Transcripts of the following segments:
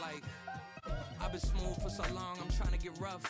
like I've been smooth for so long, I'm trying to get rough.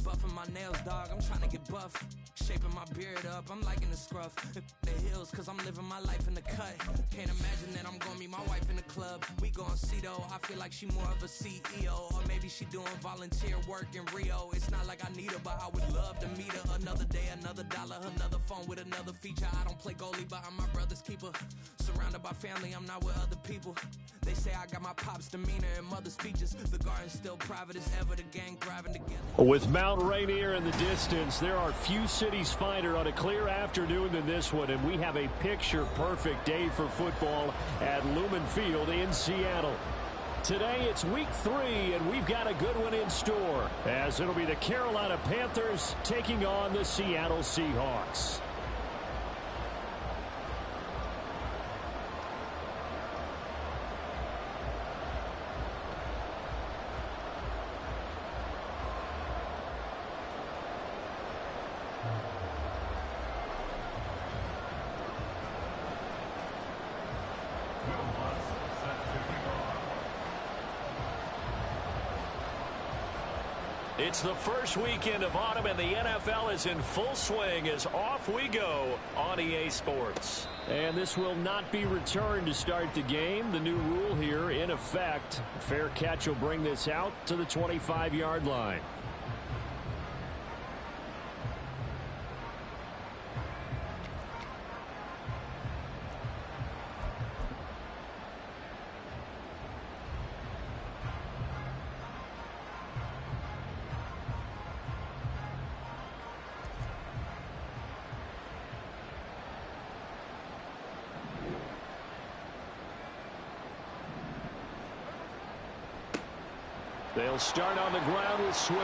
Buffing my nails, dog, I'm trying to get buff. Shaping my beard up, I'm liking the scruff. The hills, cause I'm living my life in the cut. Can't imagine that I'm gonna meet my wife in the club. We gon' see though, I feel like she more of a CEO. Or maybe she doing volunteer work in Rio. It's not like I need her, but I would love to meet her. Another day, another dollar, another phone with another feature. I don't play goalie, but I'm my brother's keeper. Surrounded by family, I'm not with other people. They say I got my pop's demeanor and mother's speeches. The garden's still private as ever, the gang thriving together. With Mount Rainier in the distance, there are few cities finer on a clear afternoon than this one, and we have a picture-perfect day for football at Lumen Field in Seattle. Today it's week 3, and we've got a good one in store, as it'll be the Carolina Panthers taking on the Seattle Seahawks. It's the first weekend of autumn, and the NFL is in full swing as off we go on EA Sports. And this will not be returned to start the game. The new rule here in effect. Fair catch will bring this out to the 25-yard line. They'll start on the ground with Swift.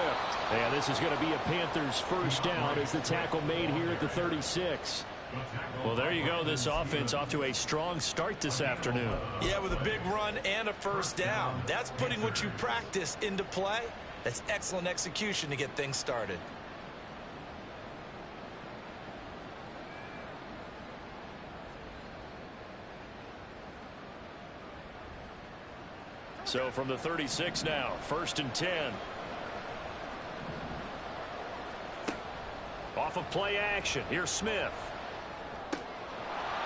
And this is going to be a Panthers first down as the tackle made here at the 36. Well, there you go. This offense off to a strong start this afternoon. Yeah, with a big run and a first down. That's putting what you practice into play. That's excellent execution to get things started. So from the 36 now, 1st and 10. Off of play action. Here's Smith.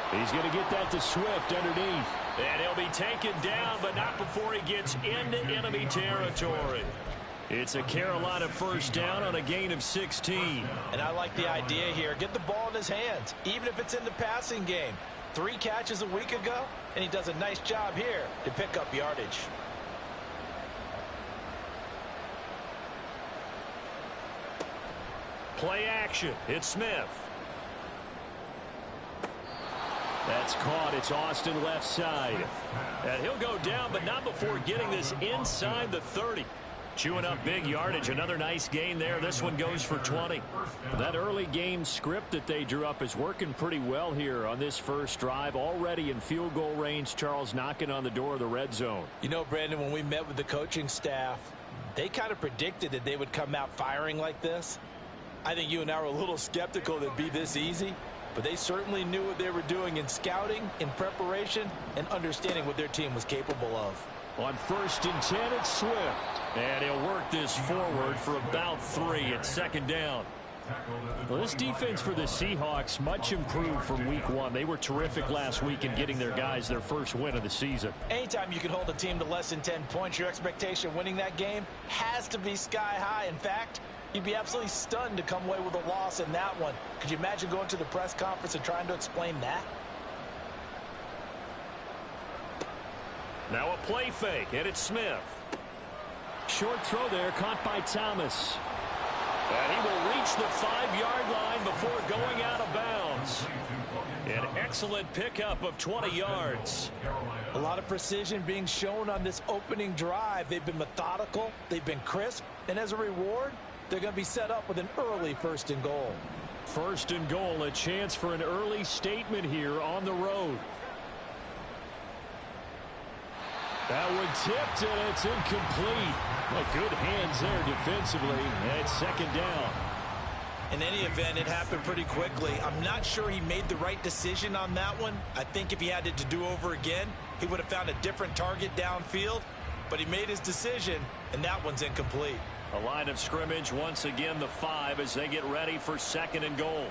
He's going to get that to Swift underneath. And he'll be taken down, but not before he gets into enemy territory. It's a Carolina first down on a gain of 16. And I like the idea here. Get the ball in his hands, even if it's in the passing game. 3 catches a week ago, and he does a nice job here to pick up yardage. Play action. It's Smith. That's caught. It's Austin left side. And he'll go down, but not before getting this inside the 30. Chewing up big yardage. Another nice gain there. This one goes for 20. That early game script that they drew up is working pretty well here on this first drive. Already in field goal range, Charles knocking on the door of the red zone. You know, Brandon, when we met with the coaching staff, they kind of predicted that they would come out firing like this. I think you and I were a little skeptical that it'd be this easy, but they certainly knew what they were doing in scouting, in preparation, and understanding what their team was capable of. On 1st and 10, it's Swift. And he'll work this forward for about 3 at 2nd down. Well, this defense for the Seahawks much improved from week 1. They were terrific last week in getting their guys their first win of the season. Anytime you can hold a team to less than 10 points, your expectation of winning that game has to be sky high. In fact, you'd be absolutely stunned to come away with a loss in that one. Could you imagine going to the press conference and trying to explain that? Now a play fake, and it's Smith. Short throw there, caught by Thomas. And he will reach the 5-yard line before going out of bounds. An excellent pickup of 20 yards. A lot of precision being shown on this opening drive. They've been methodical, they've been crisp, and as a reward, they're going to be set up with an early 1st and goal. 1st and goal, a chance for an early statement here on the road. That one tipped, and it's incomplete. Well, good hands there defensively. And it's 2nd down. In any event, it happened pretty quickly. I'm not sure he made the right decision on that one. I think if he had it to do over again, he would have found a different target downfield. but he made his decision, and that one's incomplete. A line of scrimmage, once again, the 5 as they get ready for 2nd and goal.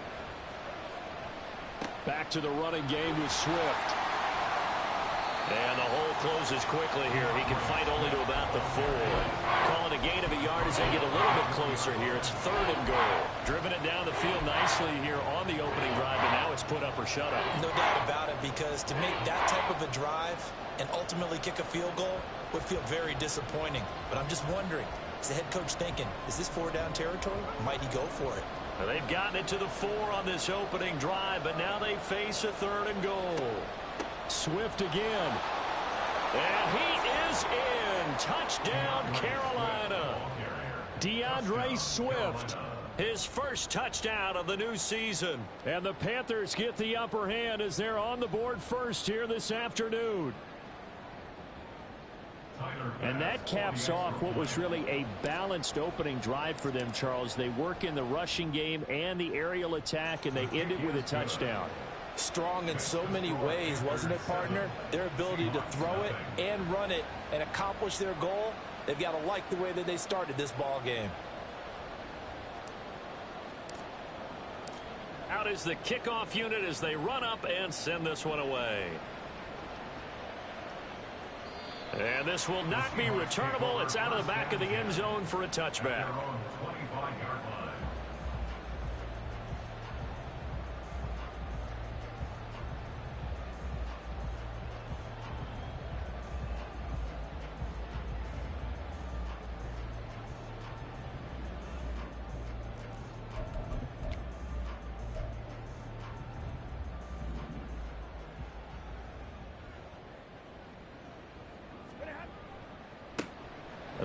Back to the running game with Swift. And the hole closes quickly here. He can fight only to about the 4. Calling a gain of a yard as they get a little bit closer here. It's 3rd and goal. Driven it down the field nicely here on the opening drive, but now it's put up or shut up. No doubt about it, because to make that type of a drive and ultimately kick a field goal would feel very disappointing. But I'm just wondering, is the head coach thinking, is this 4-down territory? Might he go for it? Well, they've gotten it to the 4 on this opening drive, but now they face a 3rd and goal. Swift again. And he is in. Touchdown, Carolina. DeAndre Swift. His first touchdown of the new season. And the Panthers get the upper hand as they're on the board first here this afternoon. And that caps off what was really a balanced opening drive for them, Charles. They work in the rushing game and the aerial attack, and they end it with a touchdown. Strong in so many ways, wasn't it, partner? Their ability to throw it and run it and accomplish their goal, they've got to like the way that they started this ball game. Out is the kickoff unit as they run up and send this one away. And this will not be returnable. It's out of the back of the end zone for a touchback.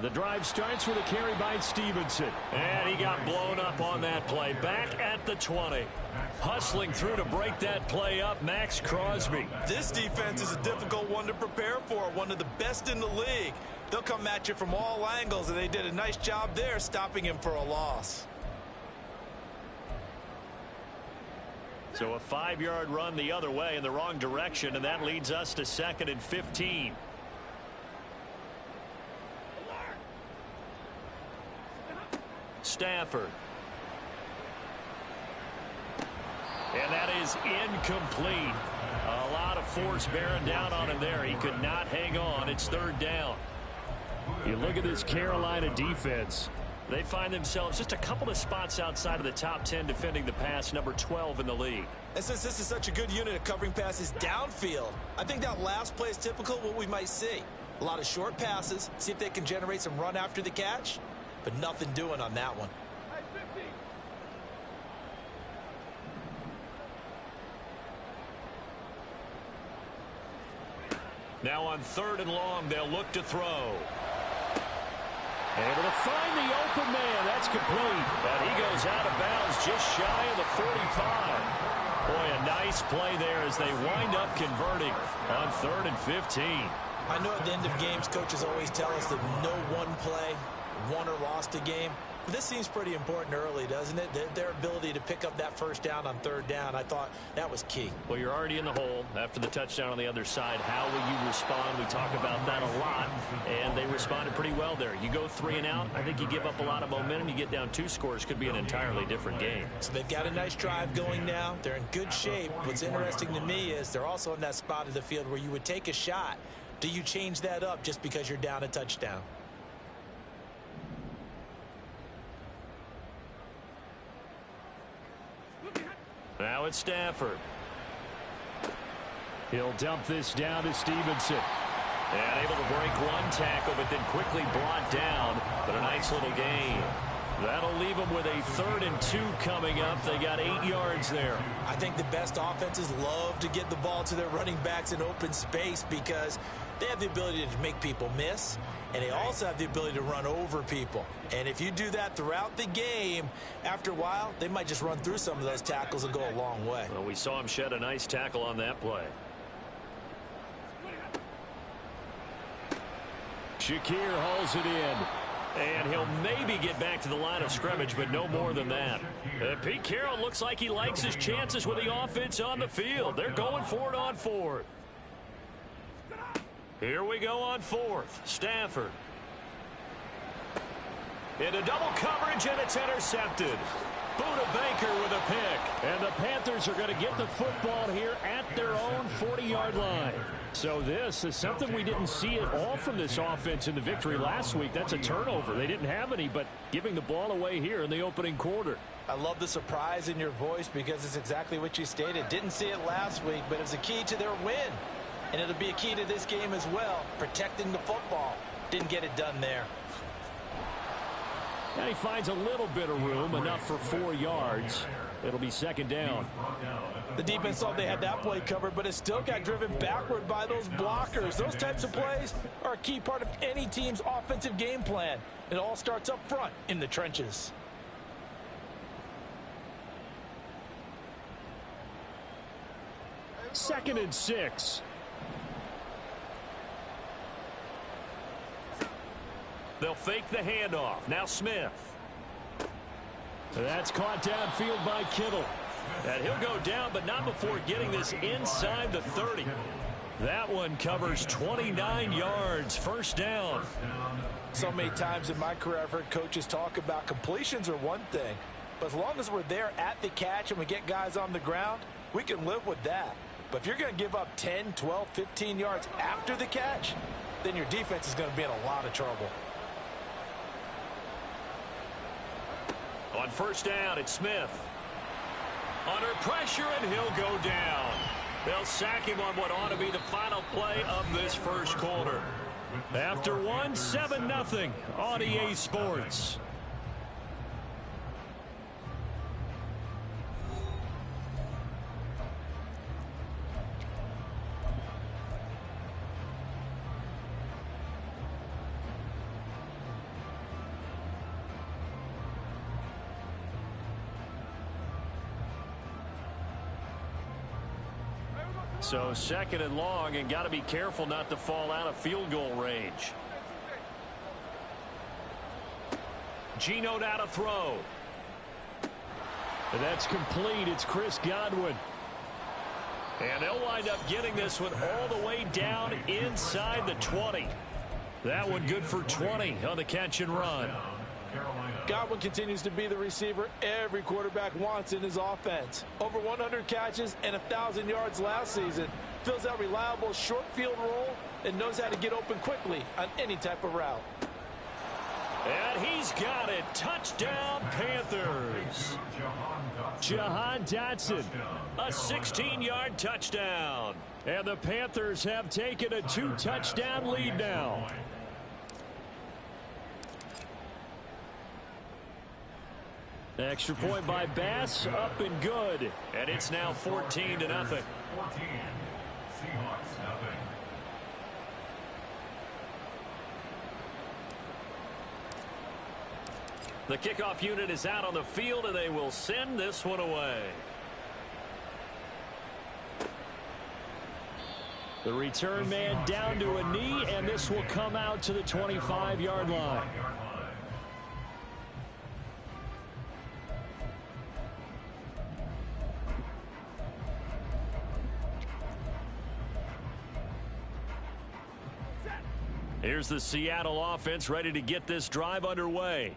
The drive starts with a carry by Stevenson. And he got blown up on that play. Back at the 20. Hustling through to break that play up, Max Crosby. This defense is a difficult one to prepare for. One of the best in the league. They'll come at you from all angles, and they did a nice job there stopping him for a loss. So a 5-yard run the other way in the wrong direction, and that leads us to 2nd and 15. Stafford. And that is incomplete. A lot of force bearing down on him there. He could not hang on. It's 3rd down. You look at this Carolina defense. They find themselves just a couple of spots outside of the top 10 defending the pass, number 12 in the league. And since this is such a good unit of covering passes downfield, I think that last play is typical of what we might see. A lot of short passes, see if they can generate some run after the catch, but nothing doing on that one. Now on 3rd and long, they'll look to throw. Able to find the open man. That's complete. And he goes out of bounds just shy of the 45. Boy, a nice play there as they wind up converting on 3rd and 15. I know at the end of games, coaches always tell us that no one play won or lost a game. But this seems pretty important early, doesn't it? Their ability to pick up that 1st down on 3rd down, I thought that was key. Well, you're already in the hole after the touchdown on the other side. How will you respond? We talk about that a lot, and they responded pretty well there. You go 3 and out, I think you give up a lot of momentum. You get down 2 scores, could be an entirely different game. So they've got a nice drive going now. They're in good shape. What's interesting to me is they're also in that spot of the field where you would take a shot. Do you change that up just because you're down a touchdown? Now it's Stafford. He'll dump this down to Stevenson. And able to break one tackle, but then quickly brought down. But a nice little gain. That'll leave them with a 3rd and 2 coming up. They got 8 yards there. I think the best offenses love to get the ball to their running backs in open space because they have the ability to make people miss, and they also have the ability to run over people. And if you do that throughout the game, after a while, they might just run through some of those tackles and go a long way. Well, we saw him shed a nice tackle on that play. Shakir hauls it in. And he'll maybe get back to the line of scrimmage, but no more than that. Pete Carroll looks like he likes his chances with the offense on the field. They're going for it on 4th. Here we go on fourth. Stafford. Into double coverage, and it's intercepted. Buda Baker with a pick. And the Panthers are going to get the football here at their own 40-yard line. So this is something we didn't see at all from this offense in the victory last week. That's a turnover. They didn't have any, but giving the ball away here in the opening quarter. I love the surprise in your voice because it's exactly what you stated. Didn't see it last week, but it was a key to their win. And it'll be a key to this game as well, protecting the football. Didn't get it done there. And he finds a little bit of room, enough for 4 yards. It'll be second down. The defense thought they had that play covered, but it still got driven backward by those blockers. Those types of plays are a key part of any team's offensive game plan. It all starts up front in the trenches. Second and 6. They'll fake the handoff. Now Smith. That's caught downfield by Kittle. And he'll go down, but not before getting this inside the 30. That one covers 29 yards. First down. So many times in my career I've heard coaches talk about completions are one thing. But as long as we're there at the catch and we get guys on the ground, we can live with that. But if you're going to give up 10, 12, 15 yards after the catch, then your defense is going to be in a lot of trouble. On first down, it's Smith. Under pressure, and he'll go down. They'll sack him on what ought to be the final play of this first quarter. After one, 7-0 on EA Sports. So second and long, and got to be careful not to fall out of field goal range. Geno now to throw. And that's complete. It's Chris Godwin. And they'll wind up getting this one all the way down inside the 20. That one good for 20 on the catch and run. Godwin continues to be the receiver every quarterback wants in his offense. Over 100 catches and 1,000 yards last season. Fills that reliable short field role and knows how to get open quickly on any type of route. And he's got it. Touchdown, Panthers. Jahan Dotson. A 16-yard touchdown. And the Panthers have taken a 2-touchdown lead now. Extra point by Bass, up and good. And it's now 14-0. 14. Seahawks, nothing. The kickoff unit is out on the field, and they will send this one away. The return man down to a knee, and this will come out to the 25-yard line. Here's the Seattle offense ready to get this drive underway.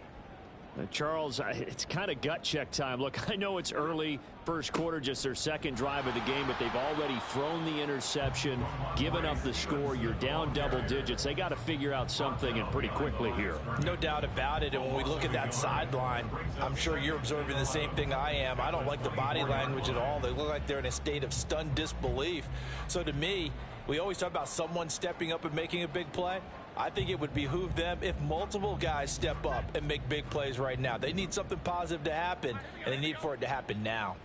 Charles, it's kind of gut check time. Look, I know it's early, first quarter, just their second drive of the game, but they've already thrown the interception, given up the score. You're down double digits. They got to figure out something, and pretty quickly here. No doubt about it. And when we look at that sideline, I'm sure you're observing the same thing I am. I don't like the body language at all. They look like they're in a state of stunned disbelief. So to me, we always talk about someone stepping up and making a big play. I think it would behoove them if multiple guys step up and make big plays right now. They need something positive to happen, and they need for it to happen now.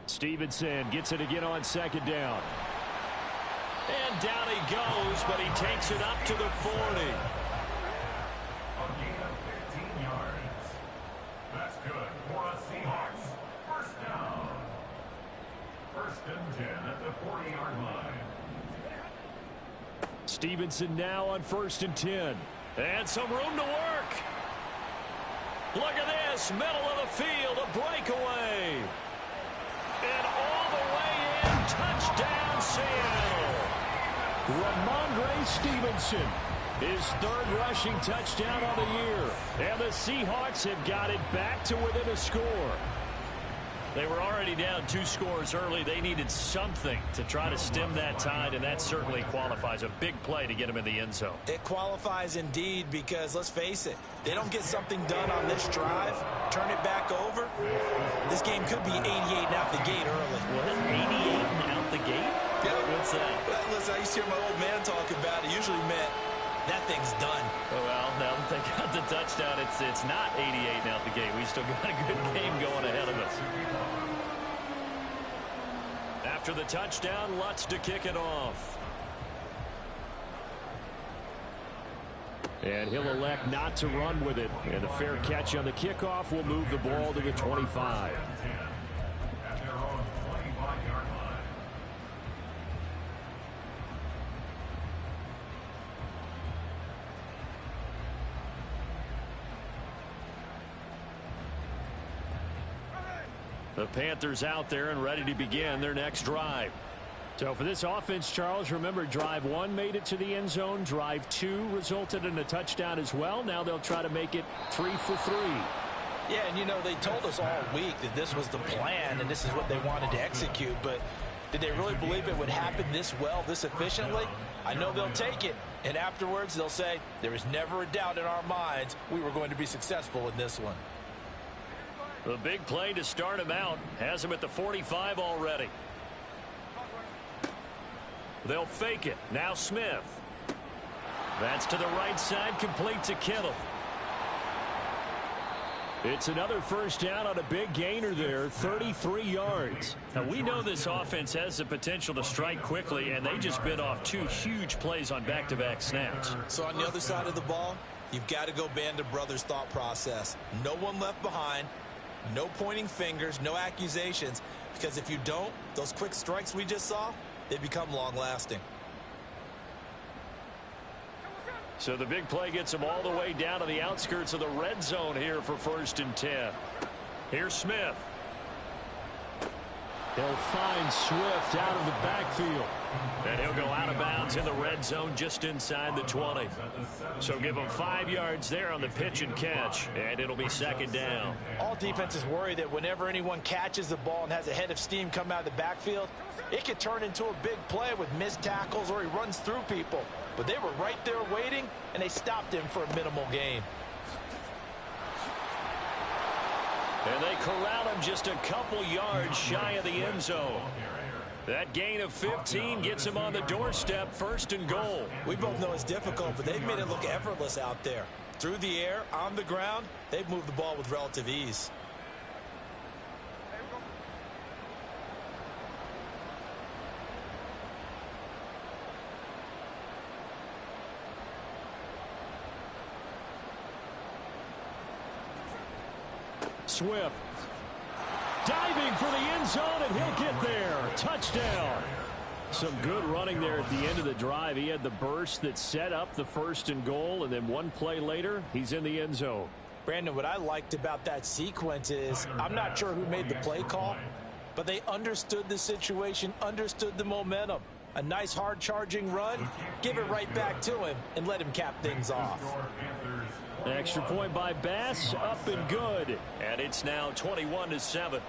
Stevenson gets it again on second down. And down he goes, but he takes it up to the 40. Stevenson now on 1st and 10. And some room to work. Look at this. Middle of the field, a breakaway. And all the way in, touchdown Seattle. Ramondre Stevenson, his third rushing touchdown on the year. And the Seahawks have got it back to within a score. They were already down 2 scores early. They needed something to try to stem that tide, and that certainly qualifies. A big play to get them in the end zone. It qualifies indeed because, let's face it, they don't get something done on this drive, turn it back over, this game could be 88 and out the gate early. What? 88 and out the gate? Yeah. What's that? Well, listen, I used to hear my old man talk about it. Usually meant that thing's done. Well, now that they got the touchdown, it's not 88 and out the gate. We still got a good game going ahead of us. After the touchdown, Lutz to kick it off. And he'll elect not to run with it. And a fair catch on the kickoff will move the ball to the 25. The Panthers out there and ready to begin their next drive. So for this offense, Charles, remember drive 1 made it to the end zone. Drive 2 resulted in a touchdown as well. Now they'll try to make it 3 for 3. Yeah, and you know, they told us all week that this was the plan and this is what they wanted to execute, but did they really believe it would happen this well, this efficiently? I know they'll take it, and afterwards they'll say, there was never a doubt in our minds we were going to be successful in this one. The big play to start him out has him at the 45 already. They'll fake it. Now Smith. That's to the right side, complete to Kittle. It's another first down on a big gainer there, 33 yards. Now, we know this offense has the potential to strike quickly, and they just bit off 2 huge plays on back-to-back snaps. So on the other side of the ball, you've got to go Band of Brothers thought process. No one left behind. No pointing fingers, no accusations, because if you don't, those quick strikes we just saw, they become long-lasting. So the big play gets them all the way down to the outskirts of the red zone here for 1st and 10. Here's Smith. They'll find Swift out of the backfield. And he'll go out of bounds in the red zone just inside the 20. So give him 5 yards there on the pitch and catch, and it'll be 2nd down. All defenses worry that whenever anyone catches the ball and has a head of steam come out of the backfield, it could turn into a big play with missed tackles or he runs through people. But they were right there waiting, and they stopped him for a minimal gain. And they corral him just a couple yards shy of the end zone. That gain of 15 gets him on the doorstep, 1st and goal. We both know it's difficult, but they've made it look effortless out there. Through the air, on the ground, they've moved the ball with relative ease. Swift diving for the end zone, and he'll get there. Touchdown. Some good running there at the end of the drive. He had the burst that set up the 1st and goal, and then one play later, he's in the end zone. Brandon, what I liked about that sequence is I'm not sure who made the play call, but they understood the situation, understood the momentum. A nice hard-charging run, give it right back to him, and let him cap things off. Extra point by Bass, up and good. And it's now 21-7.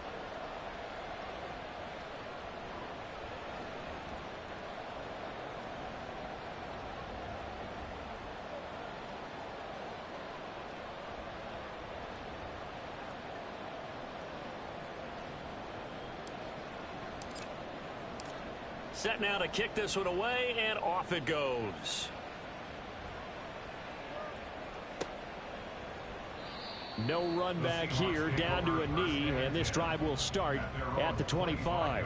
Set now to kick this one away, and off it goes. No run back here, down to a knee, and this drive will start at the 25.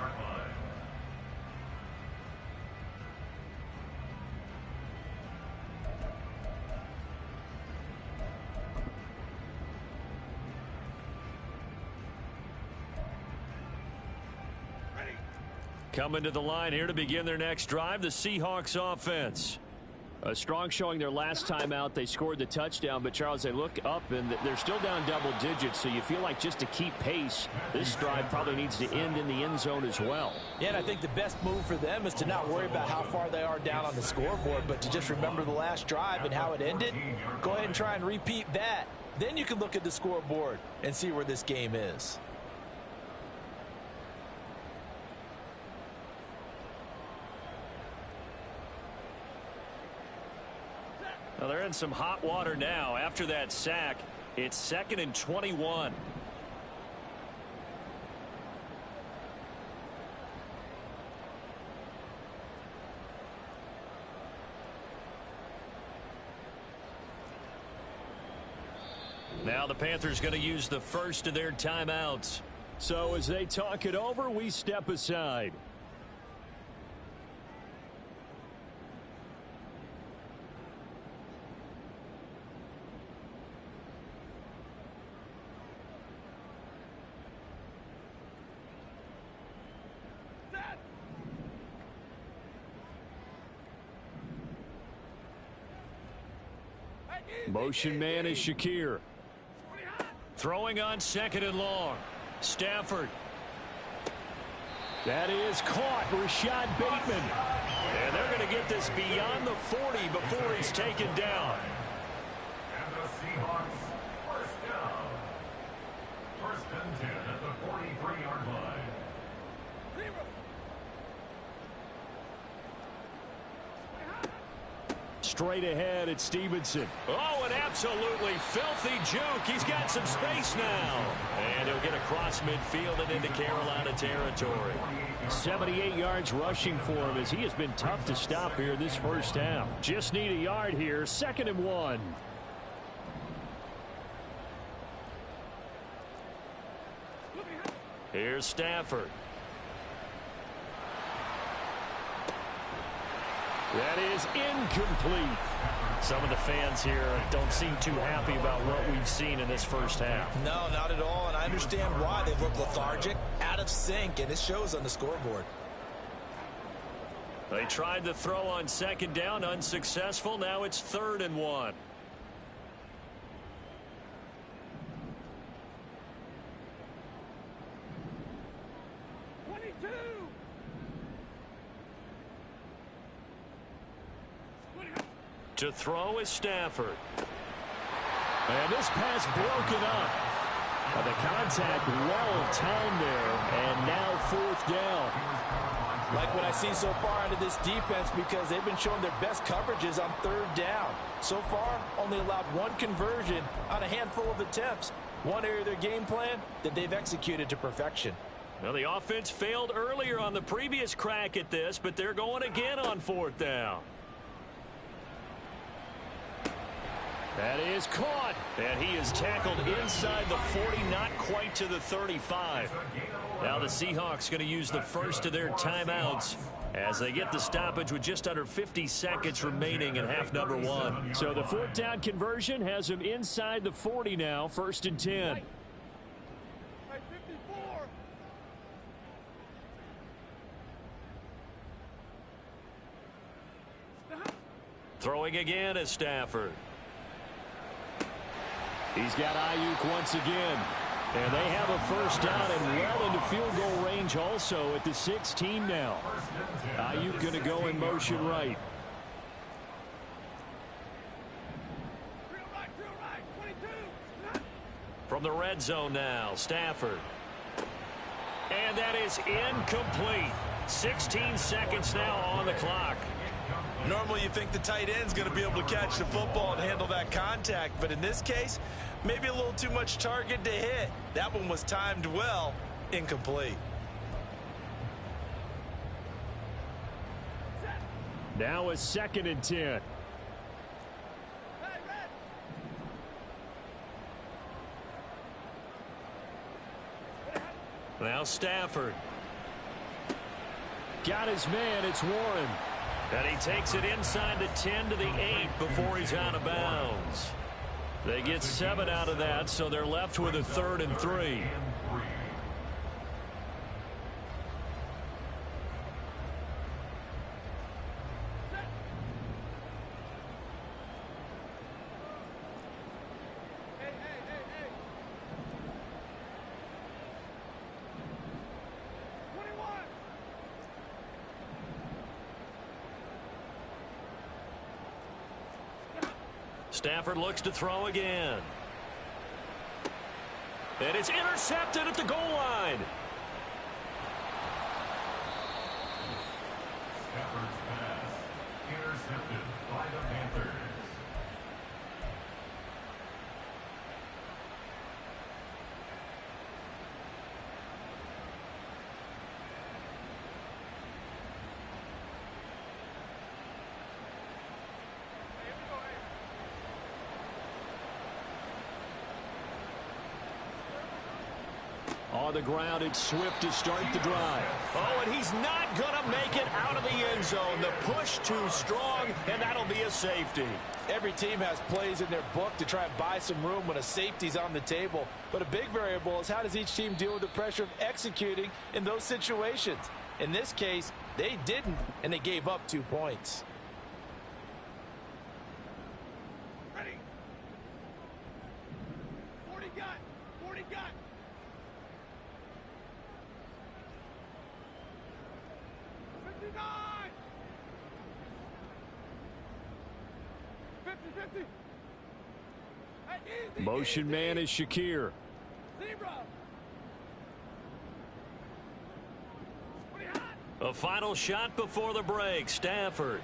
Coming to the line here to begin their next drive, the Seahawks offense. A strong showing their last time out. They scored the touchdown, but Charles, they look up and they're still down double digits, so you feel like just to keep pace, this drive probably needs to end in the end zone as well. Yeah, and I think the best move for them is to not worry about how far they are down on the scoreboard, but to just remember the last drive and how it ended. Go ahead and try and repeat that. Then you can look at the scoreboard and see where this game is. Well, they're in some hot water now. After that sack, it's 2nd and 21. Now the Panthers going to use the first of their timeouts. So as they talk it over, we step aside. Motion man is Shakir. Throwing on 2nd and long. Stafford. That is caught. Rashad Bateman. And they're going to get this beyond the 40 before he's taken down. And the Seahawks first down. 1st and 10 at the 43-yard line. Straight ahead at Stevenson. Oh, an absolutely filthy juke. He's got some space now. And he'll get across midfield and into Carolina territory. 78 yards rushing for him as he has been tough to stop here this first half. Just need a yard here. 2nd and 1. Here's Stafford. That is incomplete. Some of the fans here don't seem too happy about what we've seen in this first half. No, not at all, and I understand why. They look lethargic, out of sync, and it shows on the scoreboard. They tried to throw on 2nd down, unsuccessful. Now it's 3rd and 1. To throw is Stafford. And this pass broken up. The contact well timed there, and now 4th down. Like what I see so far out of this defense, because they've been showing their best coverages on 3rd down. So far, only allowed 1 conversion on a handful of attempts. One area of their game plan that they've executed to perfection. Well, the offense failed earlier on the previous crack at this, but they're going again on 4th down. That is caught. And he is tackled inside the 40, not quite to the 35. Now the Seahawks going to use the first of their timeouts as they get the stoppage with just under 50 seconds remaining in half number 1. So the 4th down conversion has him inside the 40 now, 1st and 10. Throwing again is Stafford. He's got Ayuk once again. And they have a first down and well into field goal range also at the 16 now. Ayuk going to go in motion right. From the red zone now, Stafford. And that is incomplete. 16 seconds now on the clock. Normally you think the tight end's going to be able to catch the football and handle that contact, but in this case, maybe a little too much target to hit. That one was timed well, incomplete. Now a 2nd and 10. Now Stafford. Got his man, it's Warren. And he takes it inside the 10 to the 8 before he's out of bounds. They get 7 out of that, so they're left with a 3rd and 3. Stafford looks to throw again. And it's intercepted at the goal line. Stafford's pass intercepted by the Panthers. On the ground, it's Swift to start the drive. Oh, and he's not going to make it out of the end zone. The push too strong, and that'll be a safety. Every team has plays in their book to try and buy some room when a safety's on the table. But a big variable is how does each team deal with the pressure of executing in those situations. In this case, they didn't, and they gave up 2 points. Ready. 40 gun. 40 gun. 59. 50. Hey, easy, Motion easy. man is Shakir. Zebra. 20 hot. A final shot before the break. Stafford.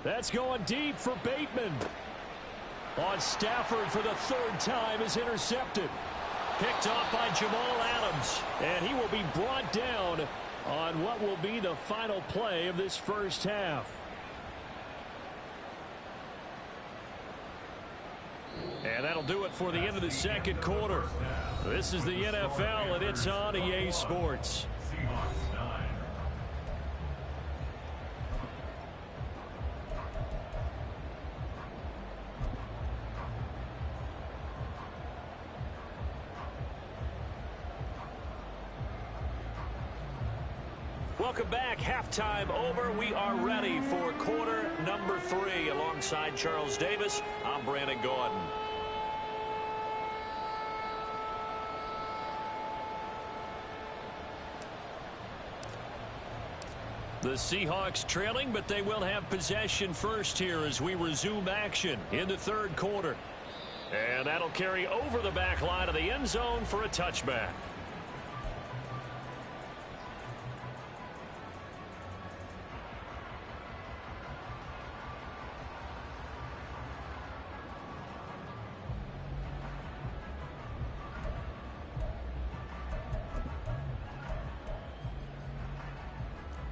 That's going deep for Bateman. On Stafford for the 3rd time is intercepted. Picked off by Jamal Adams. And he will be brought down on what will be the final play of this first half. And that'll do it for the end of the second quarter. This is the NFL, and it's on EA Sports. Seahawks 9. Welcome back. Halftime over. We are ready for quarter number 3. Alongside Charles Davis, I'm Brandon Gordon. The Seahawks trailing, but they will have possession first here as we resume action in the third quarter. And that'll carry over the back line of the end zone for a touchback.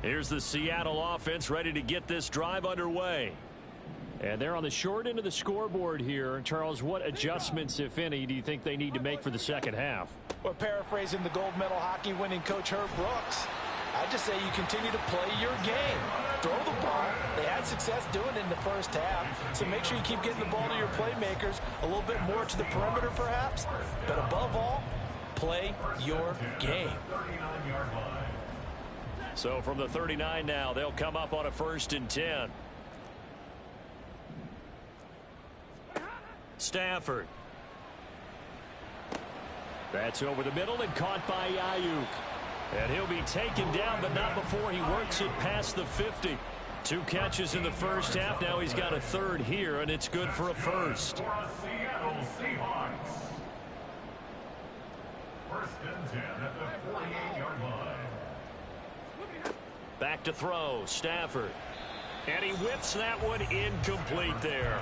Here's the Seattle offense ready to get this drive underway. And they're on the short end of the scoreboard here. Charles, what adjustments, if any, do you think they need to make for the second half? Or paraphrasing the gold medal hockey winning coach Herb Brooks, I just say you continue to play your game. Throw the ball. They had success doing it in the first half, so make sure you keep getting the ball to your playmakers, a little bit more to the perimeter perhaps, but above all, play your game. 39-yard line. So from the 39 now, they'll come up on a 1st and 10. Stafford. That's over the middle and caught by Ayuk. And he'll be taken down, but not before he works it past the 50. 2 catches in the first half. Now he's got a 3rd here, and it's good for a first. For a Seattle Seahawks. 1st and 10 at the 48-yard line. Back to throw. Stafford. And he whips that one incomplete there.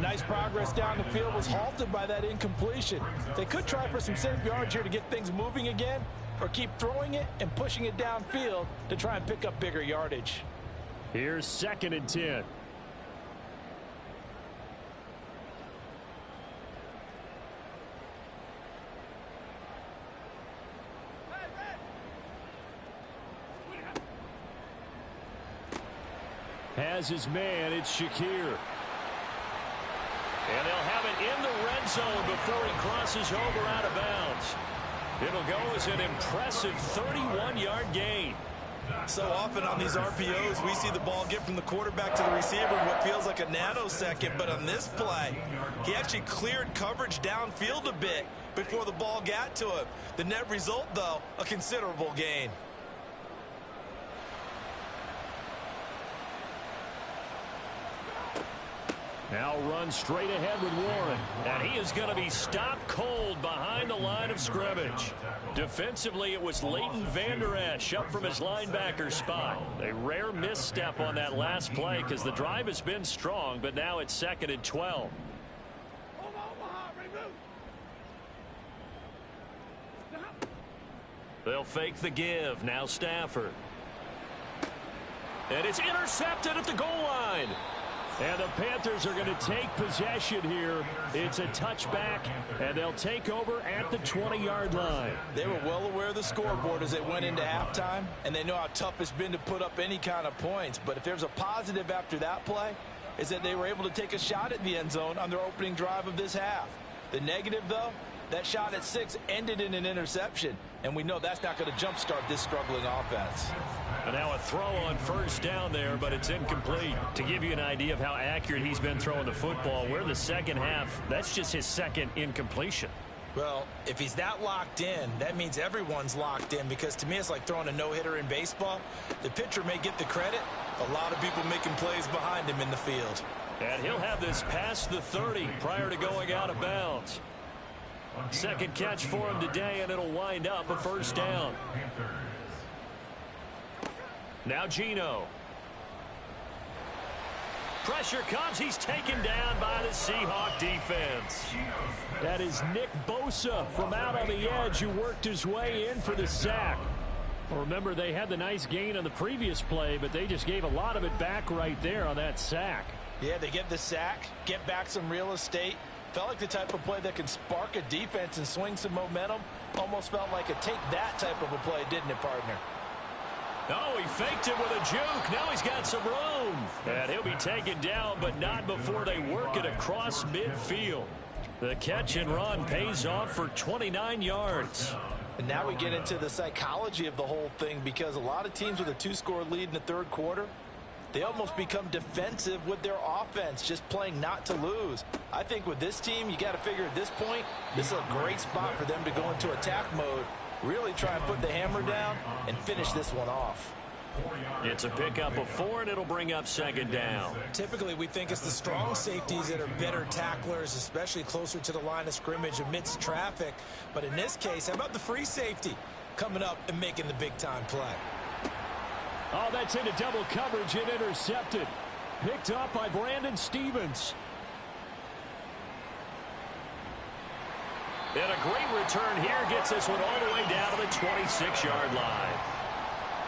Nice progress down the field was halted by that incompletion. They could try for some safe yards here to get things moving again, or keep throwing it and pushing it downfield to try and pick up bigger yardage. Here's 2nd and 10. Has his man, it's Shakir. And they'll have it in the red zone before he crosses over out of bounds. It'll go as an impressive 31-yard gain. So often on these RPOs, we see the ball get from the quarterback to the receiver in what feels like a nanosecond. But on this play, he actually cleared coverage downfield a bit before the ball got to him. The net result, though, a considerable gain. Now run straight ahead with Warren. And he is going to be stopped cold behind the line of scrimmage. Defensively, it was Leighton Vander Esch up from his linebacker spot. A rare misstep on that last play because the drive has been strong, but now it's 2nd and 12. They'll fake the give. Now Stafford. And it's intercepted at the goal line. And the Panthers are going to take possession here. It's a touchback, and they'll take over at the 20-yard line. They were well aware of the scoreboard as they went into halftime, and they know how tough it's been to put up any kind of points. But if there's a positive after that play, is that they were able to take a shot at the end zone on their opening drive of this half. The negative, though, that shot at 6 ended in an interception, and we know that's not going to jumpstart this struggling offense. And now a throw on first down there, but it's incomplete. To give you an idea of how accurate he's been throwing the football, we're in the second half. That's just his second incompletion. Well, if he's that locked in, that means everyone's locked in, because to me it's like throwing a no-hitter in baseball. The pitcher may get the credit. A lot of people making plays behind him in the field. And he'll have this past the 30 prior to going out of bounds. Second catch for him today, and it'll wind up a first down. Now Geno. Pressure comes. He's taken down by the Seahawk defense. That is Nick Bosa from out on the edge who worked his way in for the sack. Well, remember, they had the nice gain on the previous play, but they just gave a lot of it back right there on that sack. Yeah, they get the sack, get back some real estate. Felt like the type of play that can spark a defense and swing some momentum. Almost felt like a take-that type of a play, didn't it, partner? Oh, he faked it with a juke. Now he's got some room. And he'll be taken down, but not before they work it across midfield. The catch and run pays off for 29 yards. And now we get into the psychology of the whole thing, because a lot of teams with a 2-score lead in the third quarter, they almost become defensive with their offense, just playing not to lose. I think with this team, you got to figure at this point, this is a great spot for them to go into attack mode, really try and put the hammer down and finish this one off. It's a pickup of 4, and it'll bring up second down. Typically, we think it's the strong safeties that are better tacklers, especially closer to the line of scrimmage amidst traffic. But in this case, how about the free safety coming up and making the big-time play? Oh, that's into double coverage and intercepted. Picked up by Brandon Stephens. And a great return here gets this one all the way down to the 26-yard line.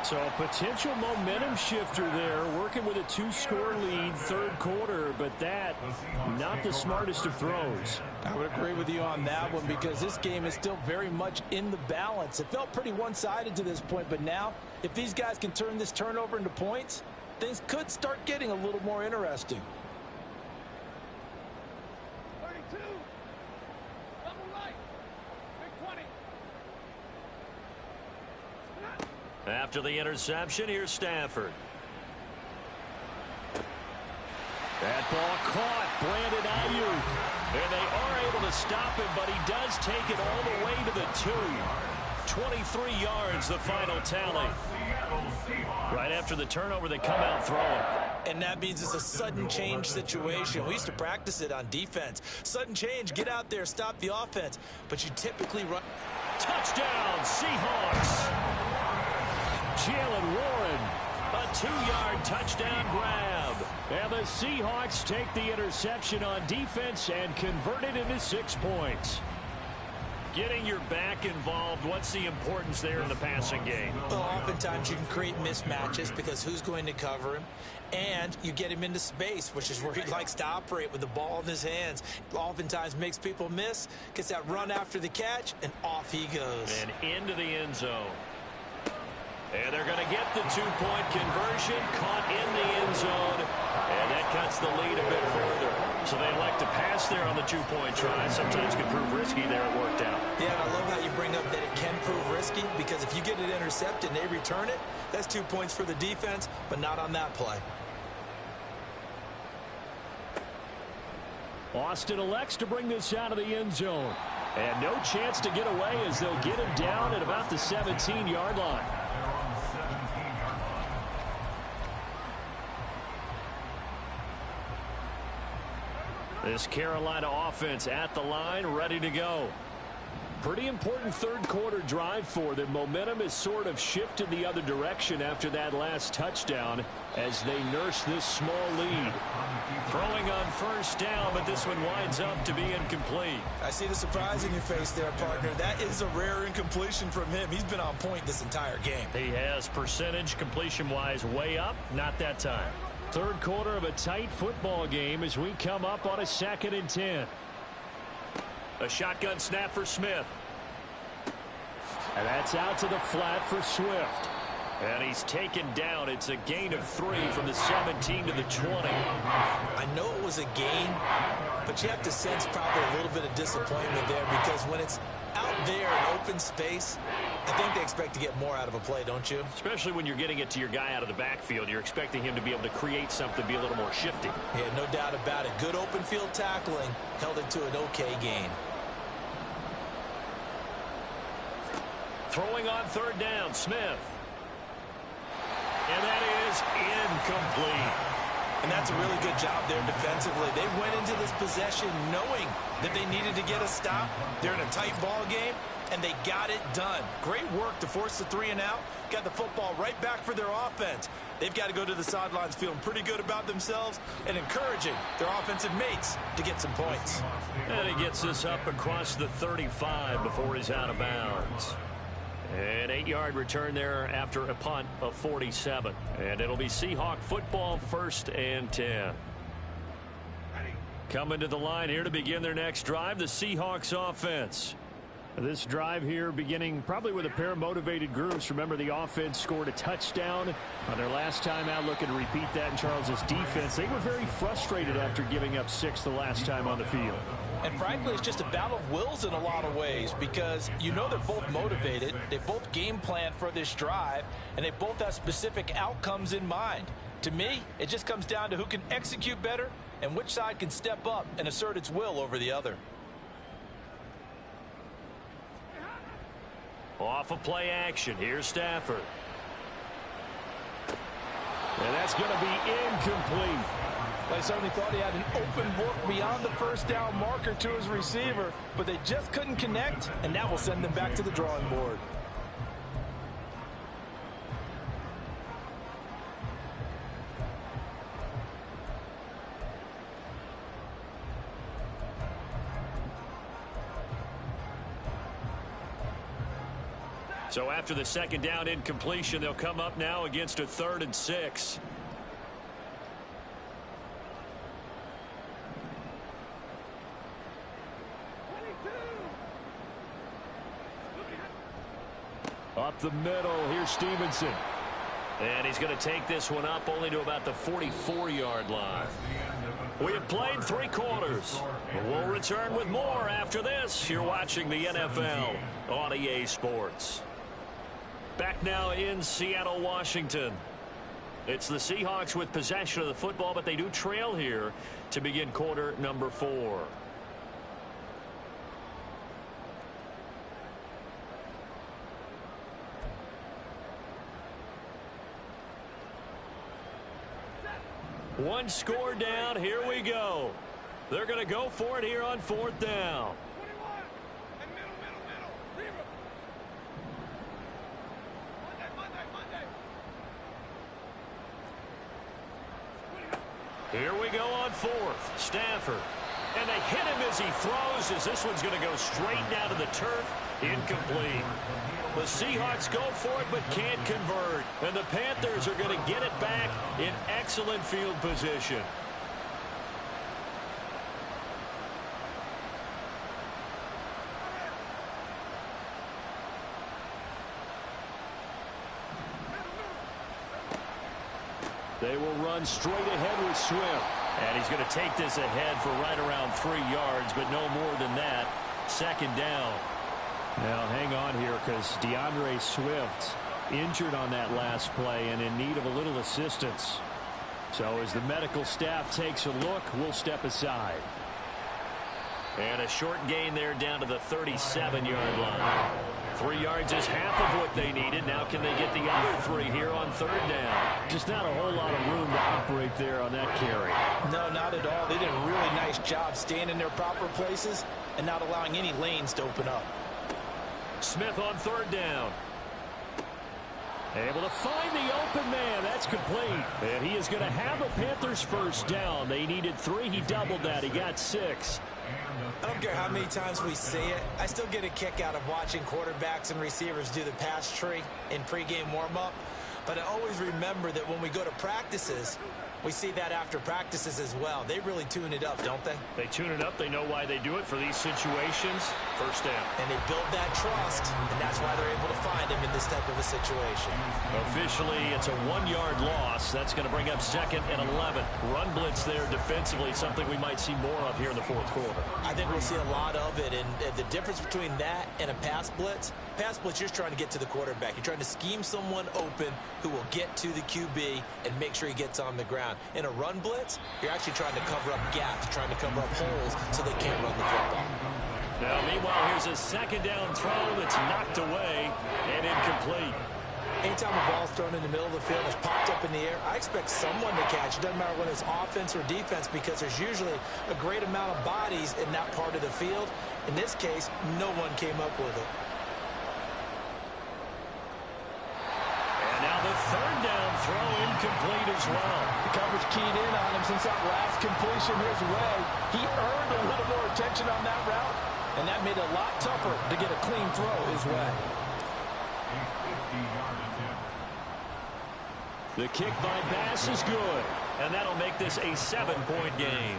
So a potential momentum shifter there, working with a 2-score lead, third quarter, but that, not the smartest of throws. I would agree with you on that one, because this game is still very much in the balance. It felt pretty one-sided to this point, but now, if these guys can turn this turnover into points, things could start getting a little more interesting. 32. Double right. Big 20. After the interception, here's Stafford. That ball caught. Brandon Ayuk. And they are able to stop him, but he does take it all the way to the 2. 23 yards, the final tally. Right after the turnover, they come out throwing. And that means it's a sudden change situation. We used to practice it on defense. Sudden change, get out there, stop the offense. But you typically run. Touchdown, Seahawks. Jalen Warren. A 2-yard touchdown grab. And the Seahawks take the interception on defense and convert it into 6 points. Getting your back involved, what's the importance there in the passing game? Well, oftentimes you can create mismatches because who's going to cover him? And you get him into space, which is where he likes to operate with the ball in his hands. Oftentimes makes people miss, gets that run after the catch, and off he goes. And into the end zone. And they're going to get the 2-point conversion, caught in the end zone, and that cuts the lead a bit further. So they elect to pass there on the 2-point try. Sometimes can prove risky there. It worked out. Yeah, and I love how you bring up that it can prove risky, because if you get it intercepted and they return it, that's 2 points for the defense, but not on that play. Austin elects to bring this out of the end zone. And no chance to get away as they'll get him down at about the 17-yard line. This Carolina offense at the line, ready to go. Pretty important third quarter drive for them. Momentum has sort of shifted the other direction after that last touchdown as they nurse this small lead. Throwing on first down, but this one winds up to be incomplete. I see the surprise in your face there, partner. That is a rare incompletion from him. He's been on point this entire game. He has percentage completion-wise way up, not that time. Third quarter of a tight football game as we come up on a 2nd and 10. A shotgun snap for Smith. And that's out to the flat for Swift. And he's taken down. It's a gain of 3 from the 17 to the 20. I know it was a gain, but you have to sense probably a little bit of disappointment there because when it's out there in open space, I think they expect to get more out of a play, don't you? Especially when you're getting it to your guy out of the backfield. You're expecting him to be able to create something, be a little more shifty. Yeah, no doubt about it. Good open field tackling held it to an okay gain. Throwing on third down, Smith. And that is incomplete. And that's a really good job there defensively. They went into this possession knowing that they needed to get a stop. They're in a tight ball game, and they got it done. Great work to force the 3 and out. Got the football right back for their offense. They've got to go to the sidelines feeling pretty good about themselves and encouraging their offensive mates to get some points. And he gets this up across the 35 before he's out of bounds. An 8-yard return there after a punt of 47. And it'll be Seahawk football, 1st and 10. Coming to the line here to begin their next drive, the Seahawks offense. This drive here beginning probably with a pair of motivated groups. Remember, the offense scored a touchdown on their last time out, looking to repeat that in Charles's defense. They were very frustrated after giving up 6 the last time on the field. And frankly, it's just a battle of wills in a lot of ways because you know they're both motivated. They both game plan for this drive, and they both have specific outcomes in mind. To me, it just comes down to who can execute better and which side can step up and assert its will over the other. Off of play action, here's Stafford. And that's going to be incomplete. They certainly thought he had an open look beyond the first down marker to his receiver, but they just couldn't connect, and that will send them back to the drawing board. So after the 2nd down incompletion, they'll come up now against a 3rd and 6. Up the middle, here's Stevenson. And he's going to take this one up only to about the 44-yard line. We have played 3 quarters. We'll return with more after this. You're watching the NFL on EA Sports. Back now in Seattle, Washington. It's the Seahawks with possession of the football, but they do trail here to begin quarter number 4. One score down. Here we go. They're going to go for it here on 4th down. 21. And middle. 0. Monday. Here we go on 4th. Stafford. And they hit him as he throws, as this one's going to go straight down to the turf. Incomplete. The Seahawks go for it but can't convert. And the Panthers are going to get it back in excellent field position. They will run straight ahead with Swift. And he's going to take this ahead for right around 3 yards, but no more than that. 2nd down. Now, hang on here because DeAndre Swift injured on that last play and in need of a little assistance. So as the medical staff takes a look, we'll step aside. And a short gain there down to the 37-yard line. 3 yards is half of what they needed. Now can they get the other 3 here on 3rd down? Just not a whole lot of room to operate there on that carry. No, not at all. They did a really nice job staying in their proper places and not allowing any lanes to open up. Smith on 3rd down. Able to find the open man. That's complete. And he is going to have a Panthers first down. They needed 3. He doubled that. He got 6. I don't care how many times we see it. I still get a kick out of watching quarterbacks and receivers do the pass tree in pregame warm-up. But I always remember that when we go to practices, we see that after practices as well. They really tune it up, don't they? They tune it up. They know why they do it for these situations. First down. And they build that trust, and that's why they're able to find him in this type of a situation. Officially, it's a 1-yard loss. That's going to bring up 2nd and 11. Run blitz there defensively, something we might see more of here in the 4th quarter. I think we'll see a lot of it, and the difference between that and a pass blitz, you're trying to get to the quarterback. You're trying to scheme someone open who will get to the QB and make sure he gets on the ground. In a run blitz, you're actually trying to cover up gaps, trying to cover up holes so they can't run the football. Now, meanwhile, here's a 2nd down throw that's knocked away and incomplete. Anytime a ball's thrown in the middle of the field and it's popped up in the air, I expect someone to catch it. Doesn't matter whether it's offense or defense, because there's usually a great amount of bodies in that part of the field. In this case, no one came up with it. Now the 3rd down throw incomplete as well. The coverage keyed in on him since that last completion his way. He earned a little more attention on that route, and that made it a lot tougher to get a clean throw his way. The kick by Bass is good. And that'll make this a 7-point game.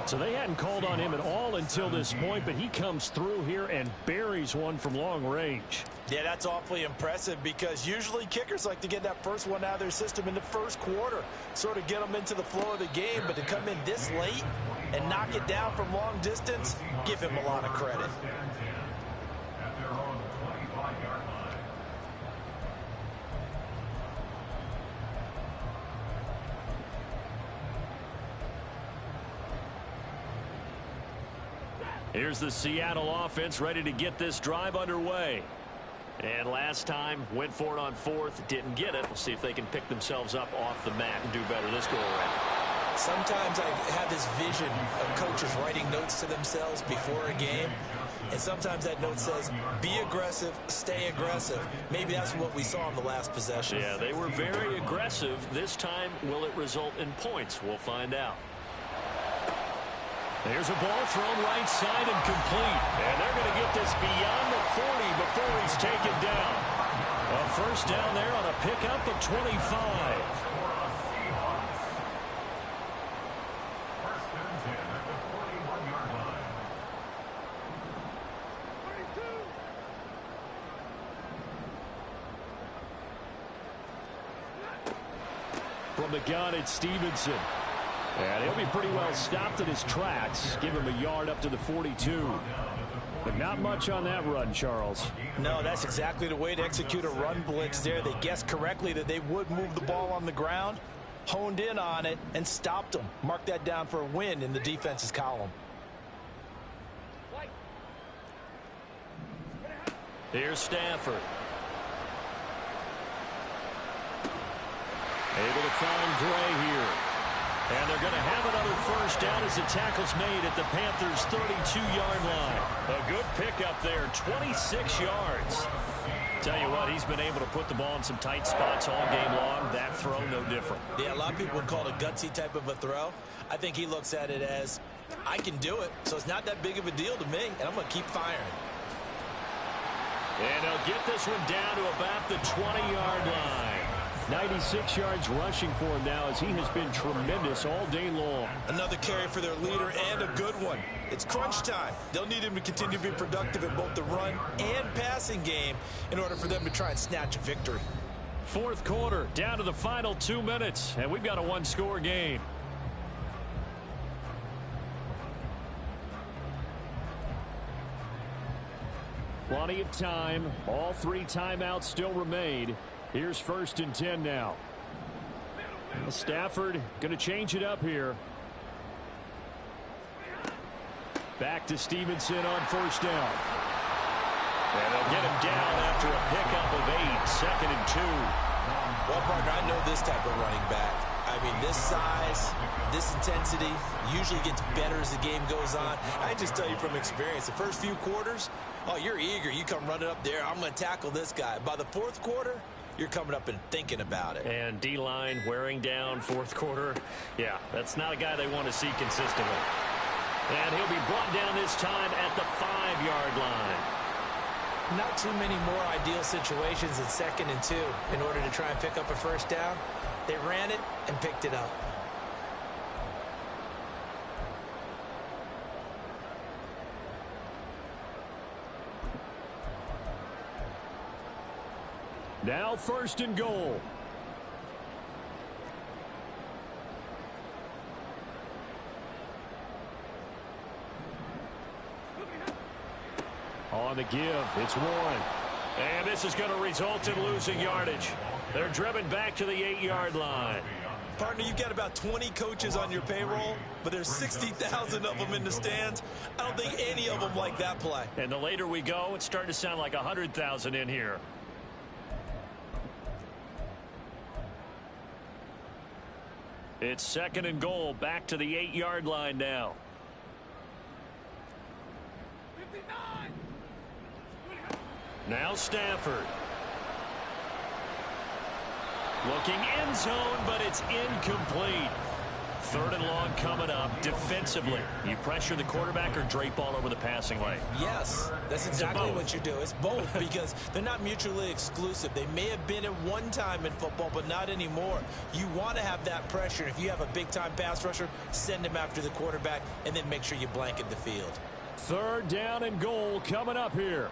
So they hadn't called on him at all until this point, but he comes through here and buries one from long range. Yeah, that's awfully impressive, because usually kickers like to get that first one out of their system in the 1st quarter, sort of get them into the flow of the game. But to come in this late and knock it down from long distance, give him a lot of credit. Here's the Seattle offense ready to get this drive underway. And last time, went for it on 4th, didn't get it. We'll see if they can pick themselves up off the mat and do better this go around. Sometimes I have this vision of coaches writing notes to themselves before a game. And sometimes that note says, be aggressive, stay aggressive. Maybe that's what we saw in the last possession. Yeah, they were very aggressive. This time, will it result in points? We'll find out. There's a ball thrown right side and complete. And they're going to get this beyond the 40 before he's taken down. A first down there on a pickup of 25. From the gun, it's Stevenson. And he'll be pretty well stopped in his tracks. Give him a yard up to the 42. But not much on that run, Charles. No, that's exactly the way to execute a run blitz there. They guessed correctly that they would move the ball on the ground, honed in on it, and stopped them. Mark that down for a win in the defense's column. Here's Stafford. Able to find Gray here. And they're going to have another first down as the tackle's made at the Panthers' 32-yard line. A good pickup there, 26 yards. Tell you what, he's been able to put the ball in some tight spots all game long. That throw, no different. Yeah, a lot of people would call it a gutsy type of a throw. I think he looks at it as, I can do it, so it's not that big of a deal to me, and I'm going to keep firing. And they'll get this one down to about the 20-yard line. 96 yards rushing for him now, as he has been tremendous all day long. Another carry for their leader, and a good one. It's crunch time. They'll need him to continue to be productive in both the run and passing game in order for them to try and snatch a victory. 4th quarter, down to the final 2 minutes, and we've got a one-score game. Plenty of time. All 3 timeouts still remain. Here's 1st and 10 now. Stafford going to change it up here. Back to Stevenson on first down. And they'll get him down after a pickup of 8, 2nd and 2. Well, partner, I know this type of running back. I mean, this size, this intensity usually gets better as the game goes on. I just tell you from experience, the first few quarters, oh, you're eager. You come running up there, I'm going to tackle this guy. By the fourth quarter, you're coming up and thinking about it. And D-line wearing down fourth quarter. Yeah, that's not a guy they want to see consistently. And he'll be brought down this time at the 5-yard line. Not too many more ideal situations in 2nd and 2 in order to try and pick up a first down. They ran it and picked it up. Now 1st and goal. On the give, it's Warren. And this is going to result in losing yardage. They're driven back to the 8-yard line. Partner, you've got about 20 coaches on your payroll, but there's 60,000 of them in the stands. I don't think any of them like that play. And the later we go, it's starting to sound like 100,000 in here. It's 2nd and goal, back to the 8-yard line now. 59. Now Stafford. Looking end zone, but it's incomplete. 3rd and long coming up. Defensively, you pressure the quarterback or drape all over the passing lane? Yes, that's exactly what you do. It's both because they're not mutually exclusive. They may have been at one time in football, but not anymore. You want to have that pressure. If you have a big-time pass rusher, send him after the quarterback, and then make sure you blanket the field. 3rd down and goal coming up here.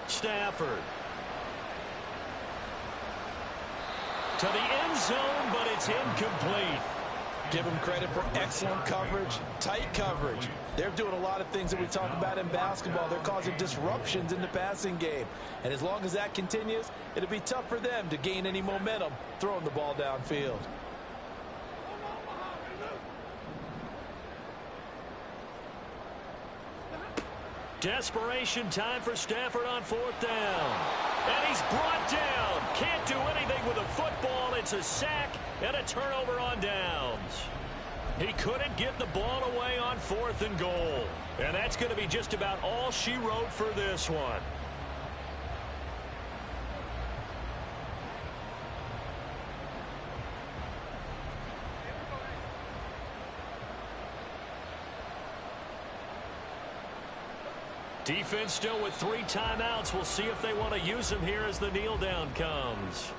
Stafford. To the end zone, but it's incomplete. Give them credit for excellent coverage, tight coverage. They're doing a lot of things that we talk about in basketball. They're causing disruptions in the passing game. And as long as that continues, it'll be tough for them to gain any momentum throwing the ball downfield. Desperation time for Stafford on 4th down. And he's brought down. Can't do anything with a football. It's a sack and a turnover on downs. He couldn't get the ball away on 4th and goal. And that's going to be just about all she wrote for this one. Defense still with 3 timeouts. We'll see if they want to use them here as the kneel down comes.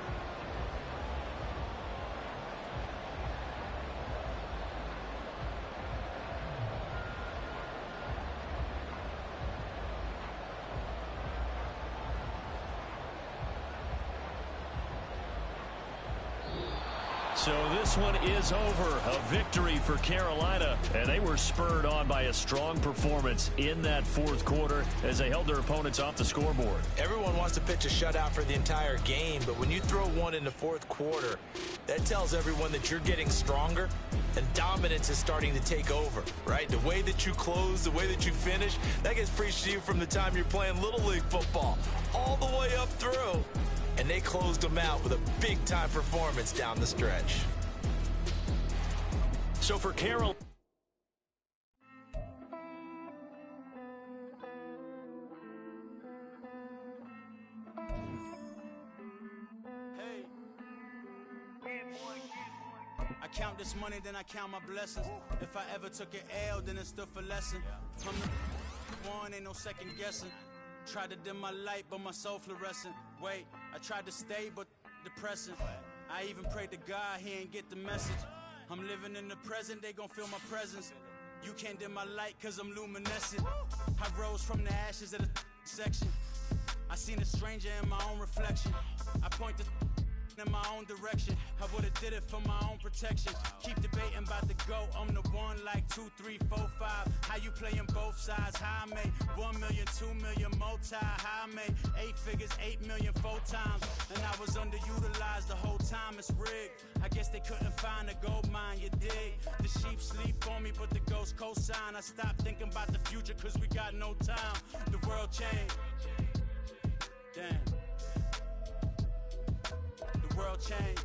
So this one is over. A victory for Carolina. And they were spurred on by a strong performance in that 4th quarter as they held their opponents off the scoreboard. Everyone wants to pitch a shutout for the entire game, but when you throw one in the 4th quarter, that tells everyone that you're getting stronger and dominance is starting to take over, right? The way that you close, the way that you finish, that gets preached to you from the time you're playing Little League football all the way up through. And they closed them out with a big-time performance down the stretch. So for Carol... I count this money, then I count my blessings. If I ever took an L, then it stood for lesson. From the one, ain't no second guessing. Tried to dim my light, but my soul fluorescent. Wait, I tried to stay, but depressing. I even prayed to God, he ain't get the message. I'm living in the present, they gon' feel my presence. You can't dim my light, cause I'm luminescent. I rose from the ashes of the section. I seen a stranger in my own reflection. I point to in my own direction. I would've did it for my own protection. Keep debating about the GOAT. I'm the one like 2, 3, 4, 5. How you playing both sides? How I made 1 million, 2 million, multi. How I made 8 figures, 8 million, 4 times. And I was underutilized the whole time. It's rigged. I guess they couldn't find a gold mine, you dig? The sheep sleep on me, but the ghost cosign. I stopped thinking about the future cause we got no time. The world changed. Damn. The world changed.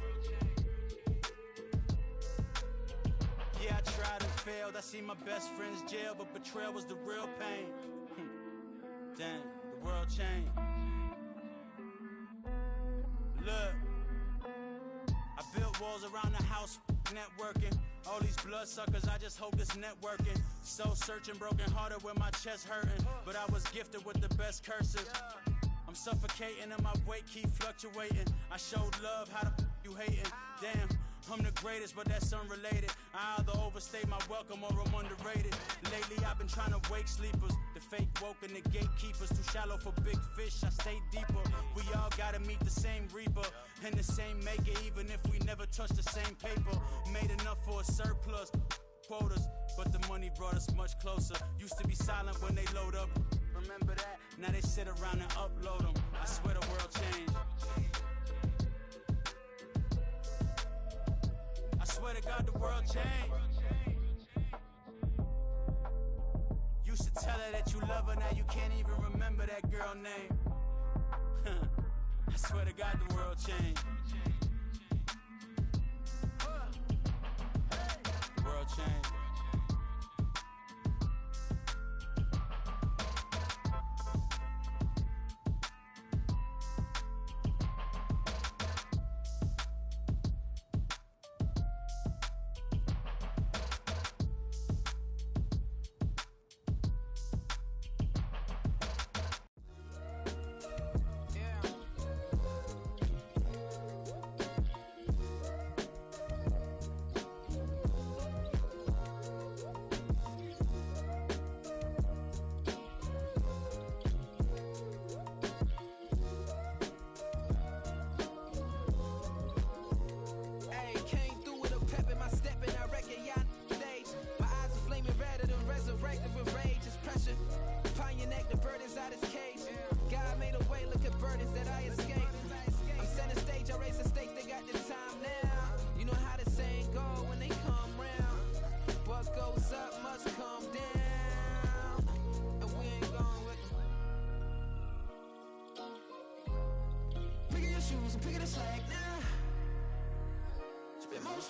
Yeah, I tried and failed. I see my best friends jail, but betrayal was the real pain. Damn, the world changed. Look, I built walls around the house, networking. All these bloodsuckers, I just hope this networking. Soul searching, broken hearted with my chest hurting. But I was gifted with the best curses. I'm suffocating and my weight keep fluctuating. I showed love, how the you hating? Damn, I'm the greatest, but that's unrelated. I either overstay my welcome or I'm underrated. Lately I've been trying to wake sleepers. The fake woke and the gatekeepers. Too shallow for big fish, I stay deeper. We all gotta meet the same reaper and the same maker, even if we never touch the same paper. Made enough for a surplus quotas, but the money brought us much closer. Used to be silent when they load up. Remember that? Now they sit around and upload them. I swear the world changed. I swear to God the world changed. Used to tell her that you love her, now you can't even remember that girl name. I swear to God the world changed. The world changed.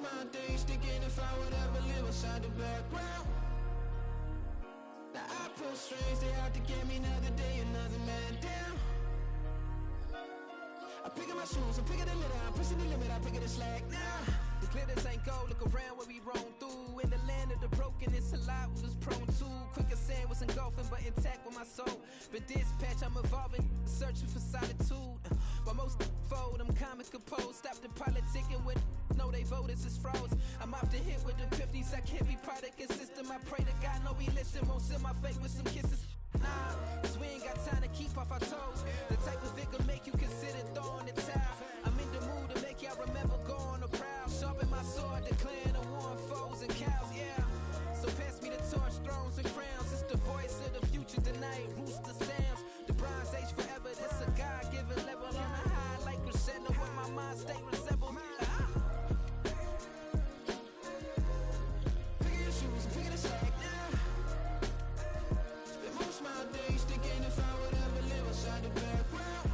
My days thinking if I would ever live inside the background. Now I pull strings, they out to get me another day, another man down. I'm picking my shoes, I'm picking the litter, I'm pushing the limit, I'm picking the slack now. The glitters ain't gold, look around where we roam through. In the land of the broken, it's a lot we was prone to. Quick as sand was engulfing, but intact with my soul. But dispatch, I'm evolving, searching for solitude. While most fold, I'm comic composed. Stop the politicking with know they voters is frauds. I'm off the hit with the 50s, I can't be product and system. I pray to God, no, we listen, won't send my fate with some kisses. Nah, cause we ain't got time to keep off our toes. The type of vigor make you consider throwing the towel. I'm in the mood to make y'all remember going to proud. Sharpen my sword, declaring the war on foes and cows, yeah. So pass me the torch, thrones and crowns. It's the voice of the future tonight, rooster sounds. The Bronze Age forever, this a God-given level. On a high like crescendo where my mind state resemble. Picking your shoes and picking the slack now. Spend most of my days thinking if I would ever live inside the background.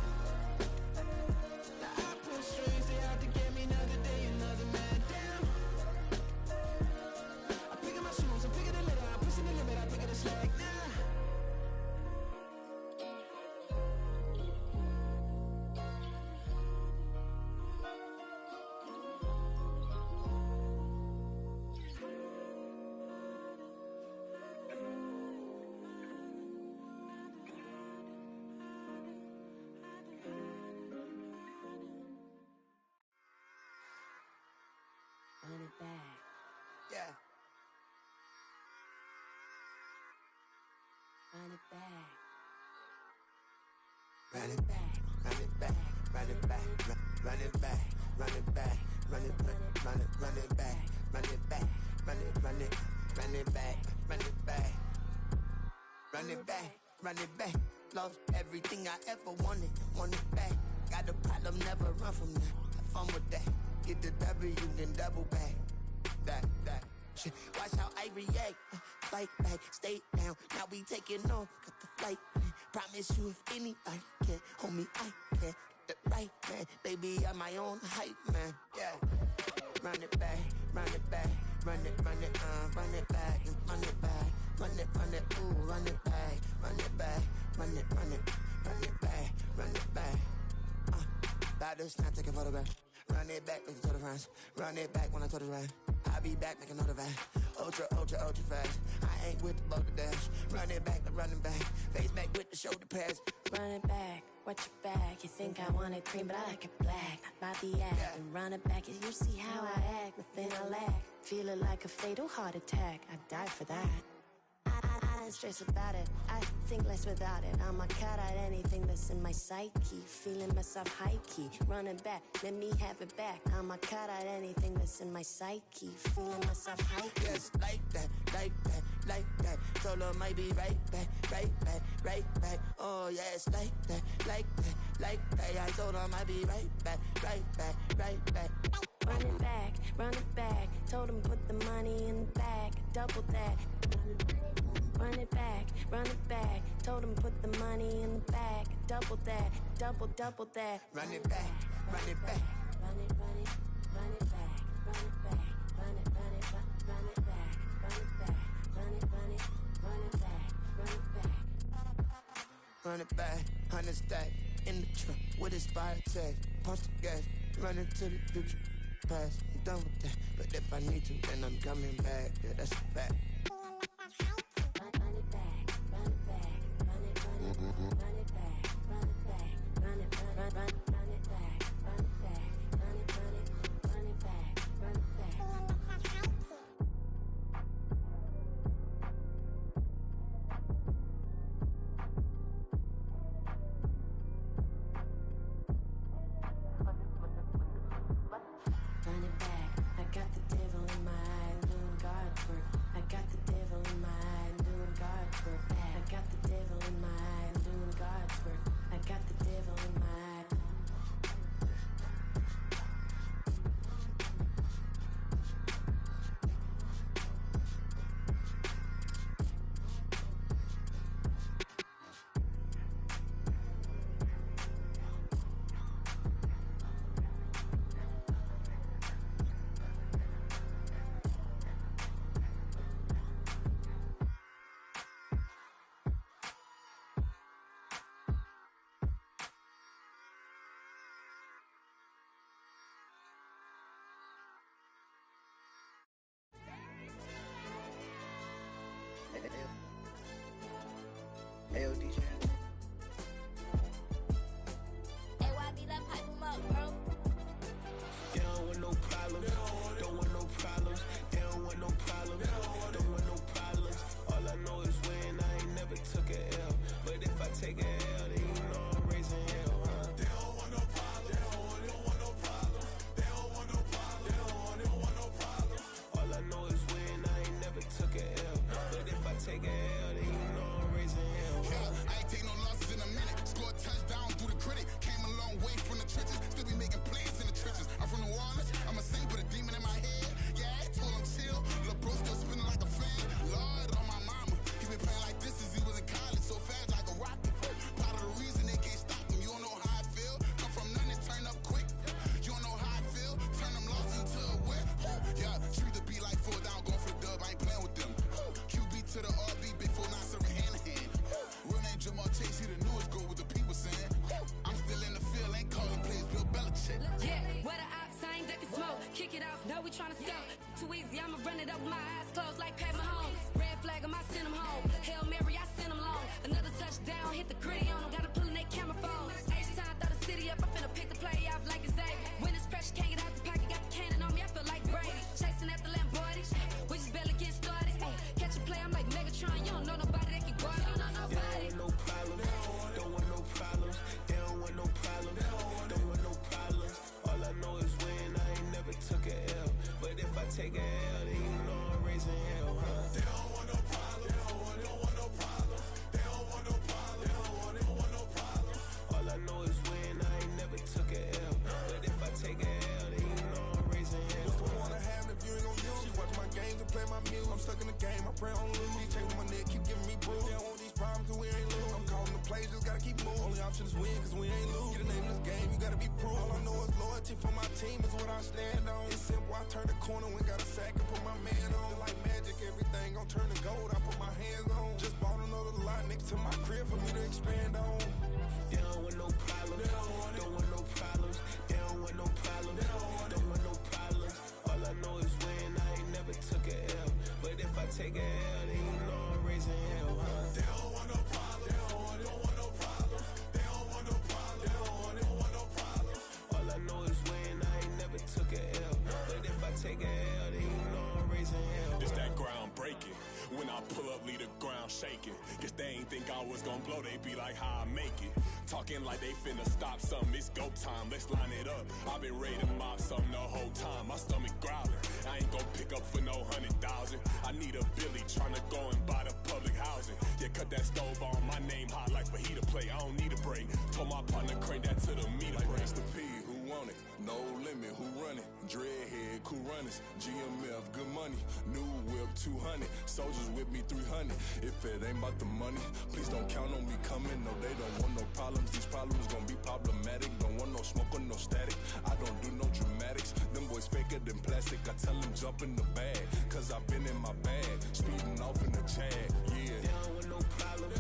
Now I pull strings, they out to get me another day, another man down. I'm picking my shoes, I'm picking the litter, I'm pushing the limit, I'm picking the slack now. Run it back. Yeah. Run it back. Run it back, run it back, run it back, run it back, run it back, run it back, run it back, run it back, run it back, run it back, run it back, run it back. Lost everything I ever wanted it back. Got a problem, never run from that. Have fun with that. Get the W, then double back. That. Shit. Watch how I react. Fight back, stay down. Now we taking off. Got the flight. Promise you if anybody can, homie, I can. Get the right man. Baby, I'm my own hype man. Yeah. Run it back, run it back. Run it back, run it back. Run it, ooh, run it back. Run it back, run it back. Run it back. About to snap, take a photograph. Run it back, make it to the friends. Run it back when I told it right. I'll be back, make another van. Ultra fast. I ain't with the boat to dash. Run it back, the running back. Face back with the shoulder pads. Run it back, watch your back. You think I want it cream, but I like it black. Not by the act. Yeah. And run it back, you see how I act. Nothing I lack. Feeling like a fatal heart attack. I'd die for that. I don't stress about it. I think less without it. I'ma cut out anything that's in my psyche. Feeling myself high key. Running back, let me have it back. I'ma cut out anything that's in my psyche. Feeling myself high key. Yes, like that. Told her might be right back. Oh, yes, like that. I told her might be right back. Run it back. Told him put the money in the bag. Double that. Run it back. Told him put the money in the bag. Double that. Double that. Run it back. Run it back. Run it back. Run it back. Run it back. Run it back. Run it back. 100 stack in the truck with expired tag. Punch the gas. Running to the future. Past. I'm done with that. But if I need to, then I'm coming back. Yeah, that's a fact. Ayo, DJ. AYB, that pipe him up, bro. They don't want no problems. Don't want no problems. They don't want no problems. Don't want no problems. All I know is when I ain't never took a L. But if I take a L, then you know I'm raising hell, huh? They don't want no problems. They don't want no problems. They don't want no problems. They don't want no problems. All I know is when I ain't never took a L. But if I take a L, then you know I'm raising hell, huh? I ain't take no losses in a minute. Scored a touchdown through the critic. Came a long way from the trenches. Still be making plays in the trenches. I'm from New Orleans. I'm a saint with a demon in my head. Yeah, I told him chill. Lil' bro still spinning like a fan. Lord on my mama. He been playing like this since he was in college. So fast like a rocket. Part of the reason they can't stop him. You don't know how I feel. Come from nothing, turn up quick. You don't know how I feel. Turn them losses into a whip. Yeah, treat the beat like 4 down. Going for the dub. I ain't playing with them. QB to the RB. Big 4-9 serving hand to hand. Real name Jamal Chase. He the newest goal with the people saying. I'm still in the field. Ain't calling plays. Bill Belichick. Yeah, where the ops ain't that can smoke. Kick it off. No, we tryna scope. Too easy. I'ma run it up with my eyes closed like Pat Mahomes. Red flag him. I send him home. Hail Mary. I send him long. Another touchdown. Hit the gritty on him. Gotta pull in that camera phone. H-time. Throw the city up. I finna pick the play off like it's Xavier. When it's pressure. Can't get out the pocket. Got the cannon on me. I feel like Brady. Chasing after Lamborghini. We just barely get started. Ay, catch a play. I'm like Megatron. You don't know nobody that can guard it. You don't know nobody. No problems. Don't want no problems. They don't want no problems. Don't want no problems. All I know is when gotta keep moving. Only option is win, cause we ain't lose. Get a name in this game, you gotta be proof. All I know is loyalty for my team is what I stand on. It's simple, I turn the corner when got a sack and put my man on. Like magic, everything gon' turn to gold, I put my hands on. Just bought another lot next to my crib for me to expand on. They don't want no problems, don't want no problems. They don't want no problems, don't want no problems. All I know is win, I ain't never took a L. But if I take a L, then you know I'm raising hell, huh? They don't want no problems, they don't want no problems. They don't want no problems, they don't want no problems. All I know is win, I ain't never took a L. But if I take a L, then you know I'm raising hell. It's that ground breaking. When I pull up, leave the ground shaking. Guess they ain't think I was gonna blow, they be like, how I make it. Talking like they finna stop something, it's go time, let's line it up. I've been ready to mob something the whole time, my stomach growling. I ain't gon' pick up for no 100,000. I need a Billy tryna go and buy the public housing. Yeah, cut that stove on, my name hot like fajita play. I don't need a break. Told my partner crank that to the meter like break. Mr. P, who want it? No limit, who run it? Dreadhead, cool runners. GMF, good money. New whip, 200. Soldiers with me, 300. If it ain't about the money, please don't count on me coming. No, they don't want no problems. These problems gon' be problematic. Don't want no smoke or no static. I don't do no dramatics. Them boys faker than plastic. I tell them jump in the bag, cause I've been in my bag. Speeding off in the Jag, yeah. They don't want no problems.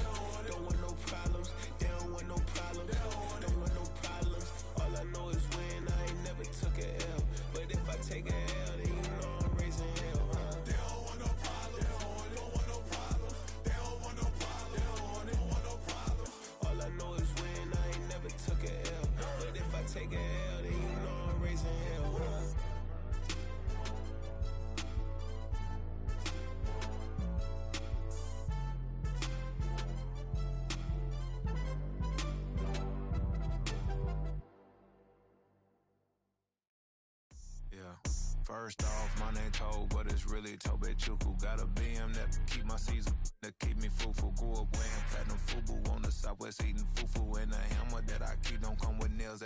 Don't want no problems. They don't want no problems. Don't want no problems. All I know is win. I ain't never took a L. But if I take a L, then you know I'm raising hell, huh? They don't want no problems. They don't want no problems. They don't want no problems. They don't want no problems. All I know is win. I ain't never took a L. But if I take a L, then you know I'm raising hell, huh? First off, my name Toad, but it's really Tobe Chuku. Got a BM that keep my season, that keep me fruitful. Grew up wearing platinum FUBU on the Southwest eating fufu. And the hammer that I keep don't come with nails.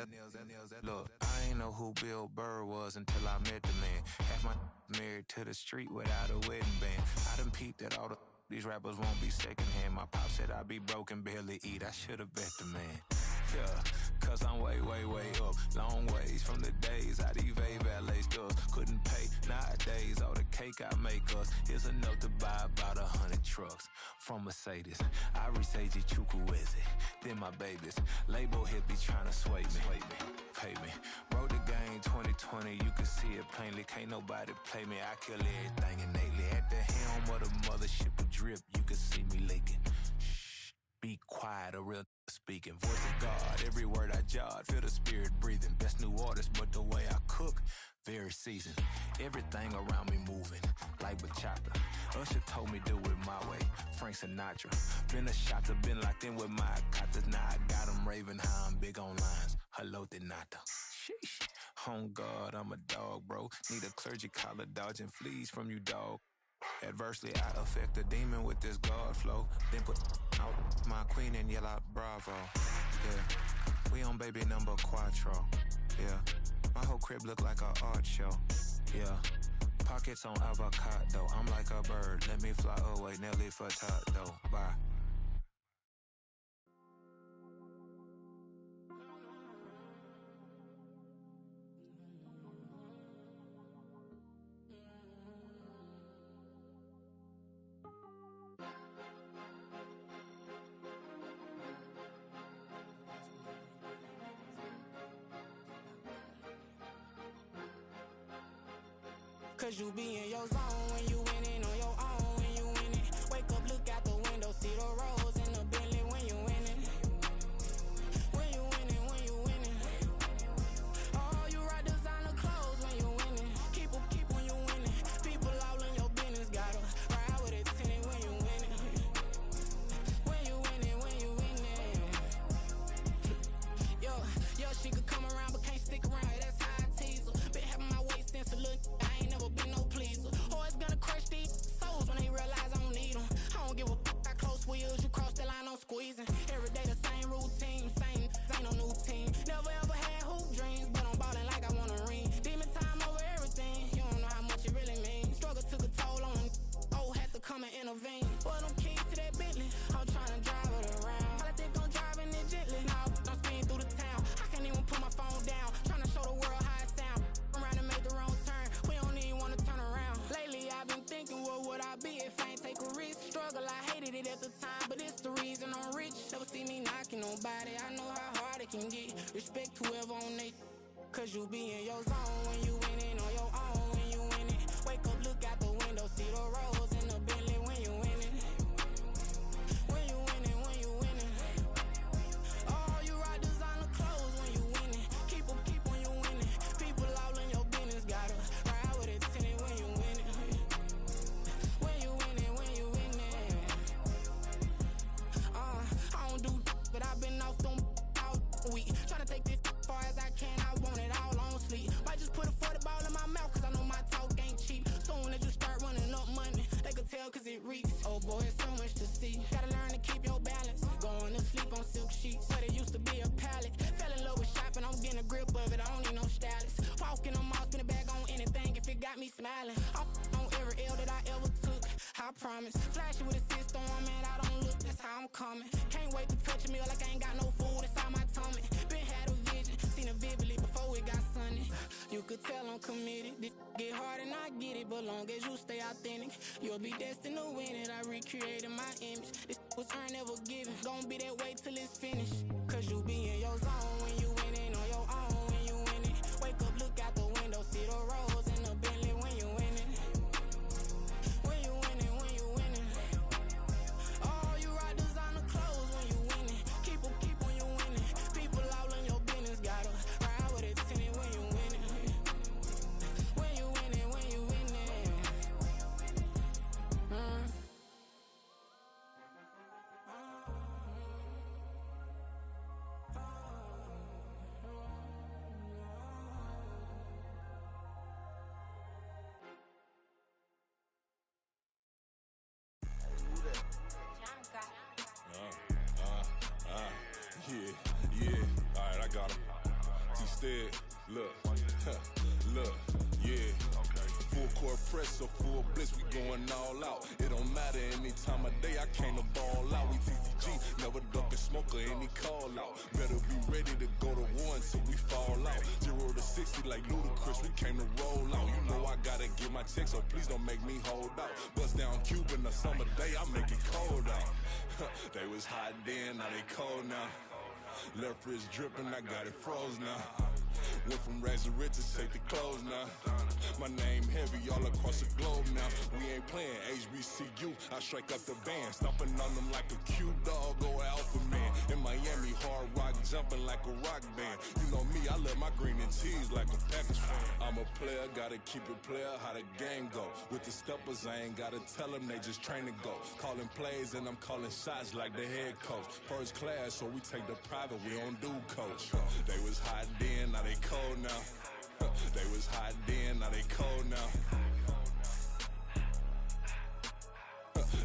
Look, I ain't know who Bill Burr was until I met the man. Half my married to the street without a wedding band. I done peeped at all these rappers won't be secondhand. My pop said I'd be broke and barely eat. I should've bet the man. Yeah, cause I'm way up. Long ways from the days I evade valet stores. Couldn't pay nowadays. All the cake I make us is enough to buy about 100 trucks. From Mercedes, I resage Chukwueze. Then my babies, label hit be trying to sway me. Pay me. Wrote the game 2020, you can see it plainly. Can't nobody play me. I kill everything innately. At the helm of the mothership of drip, you can see me leaking. Shh, be quiet, a real speaking. Voice of God, every word I jot, feel the spirit breathing. Best new artist, but the way I cook, very seasoned. Everything around me moving, like bachata. Usher told me do it my way, Frank Sinatra. Been a shotter, been locked in with my katas. Now I got them raving how I'm big on lines. Hello, de nata. Sheesh. On God, I'm a dog, bro. Need a clergy collar, dodging fleas from you, dog. Adversely, I affect the demon with this God flow. Then put out my queen and yell out bravo. Yeah, we on baby number quattro. Yeah, my whole crib look like a art show. Yeah, pockets on avocado. I'm like a bird, let me fly away. Nelly Furtado, bye. Cause you be in your zone when you winning on your own when you winning. Wake up, look out the window, see the rose in the Bentley when you winning. When you winning, when you winning. Oh, you rock designer clothes when you winning. Keep when you winning. People all in your business, gotta ride with it tinted when you winning. When you winning, when you winning. Yo, she could come around but can't stick around. That's how I tease her. Been having my waist since a little. I ain't never been no pleaser. Always been a crush ain't nobody, I know how hard it can get. Respect whoever on they, cause you be in your zone when you winning on your own when you winning. Wake up, look out the window, see the rose in the Bentley when you winning. When you winning, when you winning. Oh, you rock designer clothes when you winning. Keep when you winning. People all in your business, gotta ride with it tinted when you winning. When you winning, when you winning. I don't do, but I've been off them all week. Tryna take this far as I can, I want it all on sleep. Might just put a 40 ball in my mouth, cause I know my talk ain't cheap. Soon as you start running up money, they could tell cause it reeks. Oh boy, it's so much to see. Gotta learn to keep your balance. Going to sleep on silk sheets, but it used to be a pallet. Fell in love with shopping, I'm getting a grip of it, I don't need no stylist. Walking on mall, spin a bag on anything if it got me smiling. I'm on every L that I ever took, I promise. Flashy with a system on, man, I don't look, that's how I'm coming. Can't wait to touch a meal like I ain't got no food inside my tummy. Been had a vision, seen it vividly before it got sunny. You could tell I'm committed. This get hard and I get it, but long as you stay authentic, you'll be destined to win it. I recreated my image. This was earned, never given. Gonna be that way till it's finished. Cause you be in your zone when you winning on your own when you winning. Wake up, look out the window, see the rose in the Bentley when you winning. When you winning, when you winning. Oh, you rock designer clothes when you winning. Keep when you winning. People all in your business, gotta ride with it tinted when you winning. When you winning, when you winning. Yeah. All right, I got him. T-Stead, look, look, yeah. Full court press, so full blitz, we going all out. It don't matter any time of day, I came to ball out. We TCG, never duck a smoker, any call out. Better be ready to go to war until we fall out. 0 to 60 like Ludacris, we came to roll out. You know I gotta get my check, so please don't make me hold out. Bust down Cuban a summer day, I make it cold out. They was hot then, now they cold now. Left wrist dripping, I got it froze now. Went from rags to riches, take the clothes now. My name heavy all across the globe now. We ain't playing HBCU, I strike up the band. Stomping on them like a cute dog or alpha man. In Miami, hard rock jumping like a rock band. You know me, I love my green and cheese like a Packers fan. I'm a player, gotta keep it player, how the game go. With the steppers, I ain't gotta tell them, they just train to go. Calling plays and I'm calling shots like the head coach. First class, so we take the private, we don't do coach. They was hot then, now they cold now. They was hot then, now they cold now.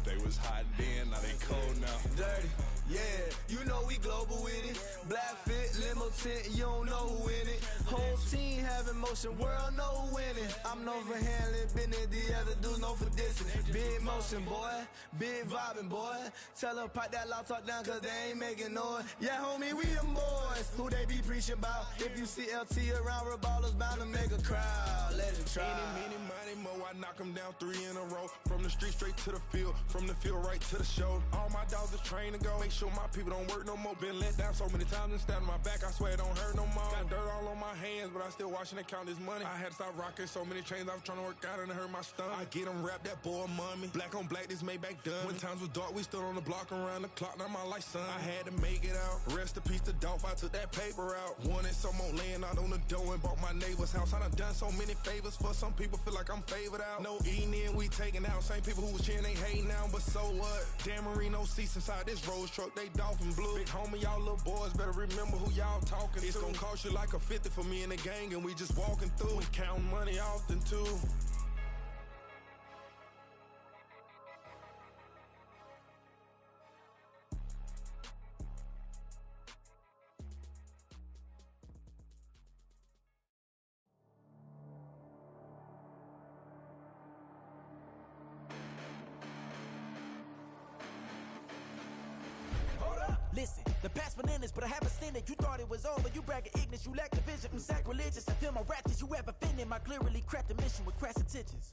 They was hot then, now they cold now. Dirty, yeah, you know we global with it. Black fit, limo tint, you don't know who in it. Whole team having motion, world know who winning. I'm known for handling business, the other dudes known for dissing. Big motion, boy, big vibing, boy. Tell her pipe that loud talk down, cause they ain't making noise. Yeah, homie, we them boys, who they be preaching about. If you see LT around, Reballers bound to make a crowd. Let it try. Any, money, mo, I knock them down 3 in a row. From the street straight to the field, from the field right to the show. All my dogs is trained to go. Make sure my people don't work no more. Been let down so many times and stabbed my back, I swear it don't hurt no more. Got dirt all on my hands, but I still watching and count this money. I had to stop rocking so many chains, I was trying to work out and it hurt my stomach. I get them wrapped, that boy mummy. Black on black, this Maybach done. When times was dark, we stood on the block around the clock, now my life son. I had to make it out. Rest in peace to Dolph, I took that paper out. Wanted some more laying out on the dough and bought my neighbor's house. I done so many favors for some people, feel like I'm favored out. No eating in, we taking out. Same people who was cheering, they hating now, but so what? Dan Marino seats inside this Rolls truck, they dolphin blue. Big homie, y'all little boys better remember who y'all talking to. It's gonna cost you like a 50 for me and the gang, and we just walking through. We counting money often too. Listen, the past bananas, but I haven't seen it. You thought it was over, you bragging ignorance, you lack the vision from sacrilegious. I feel my ratchets, you have offended my clearly crafted mission with crass intentions.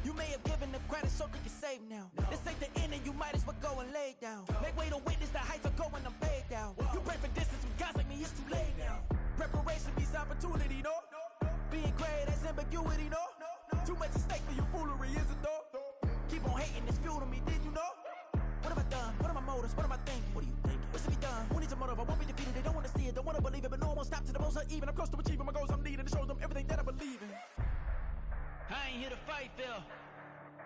You may have given them credit so you can save now. This ain't the end and you might as well go and lay down. Make way to witness the heights are going, I'm paid down. You pray for distance with guys like me, it's too late now. Preparation means opportunity, no? Being great, that's ambiguity, no? Too much at stake for your foolery, is it though? Keep on hating, it's fuel to me, did you know? What have I done? What are my motives? What am I thinking? What are you thinking? What's to be done? Who needs a motive? I won't be defeated. They don't want to see it, don't want to believe it, but no one won't stop to the most uneven. I'm close to achieving my goals. I'm needing to show them everything that I believe in. I ain't here to fight, Phil.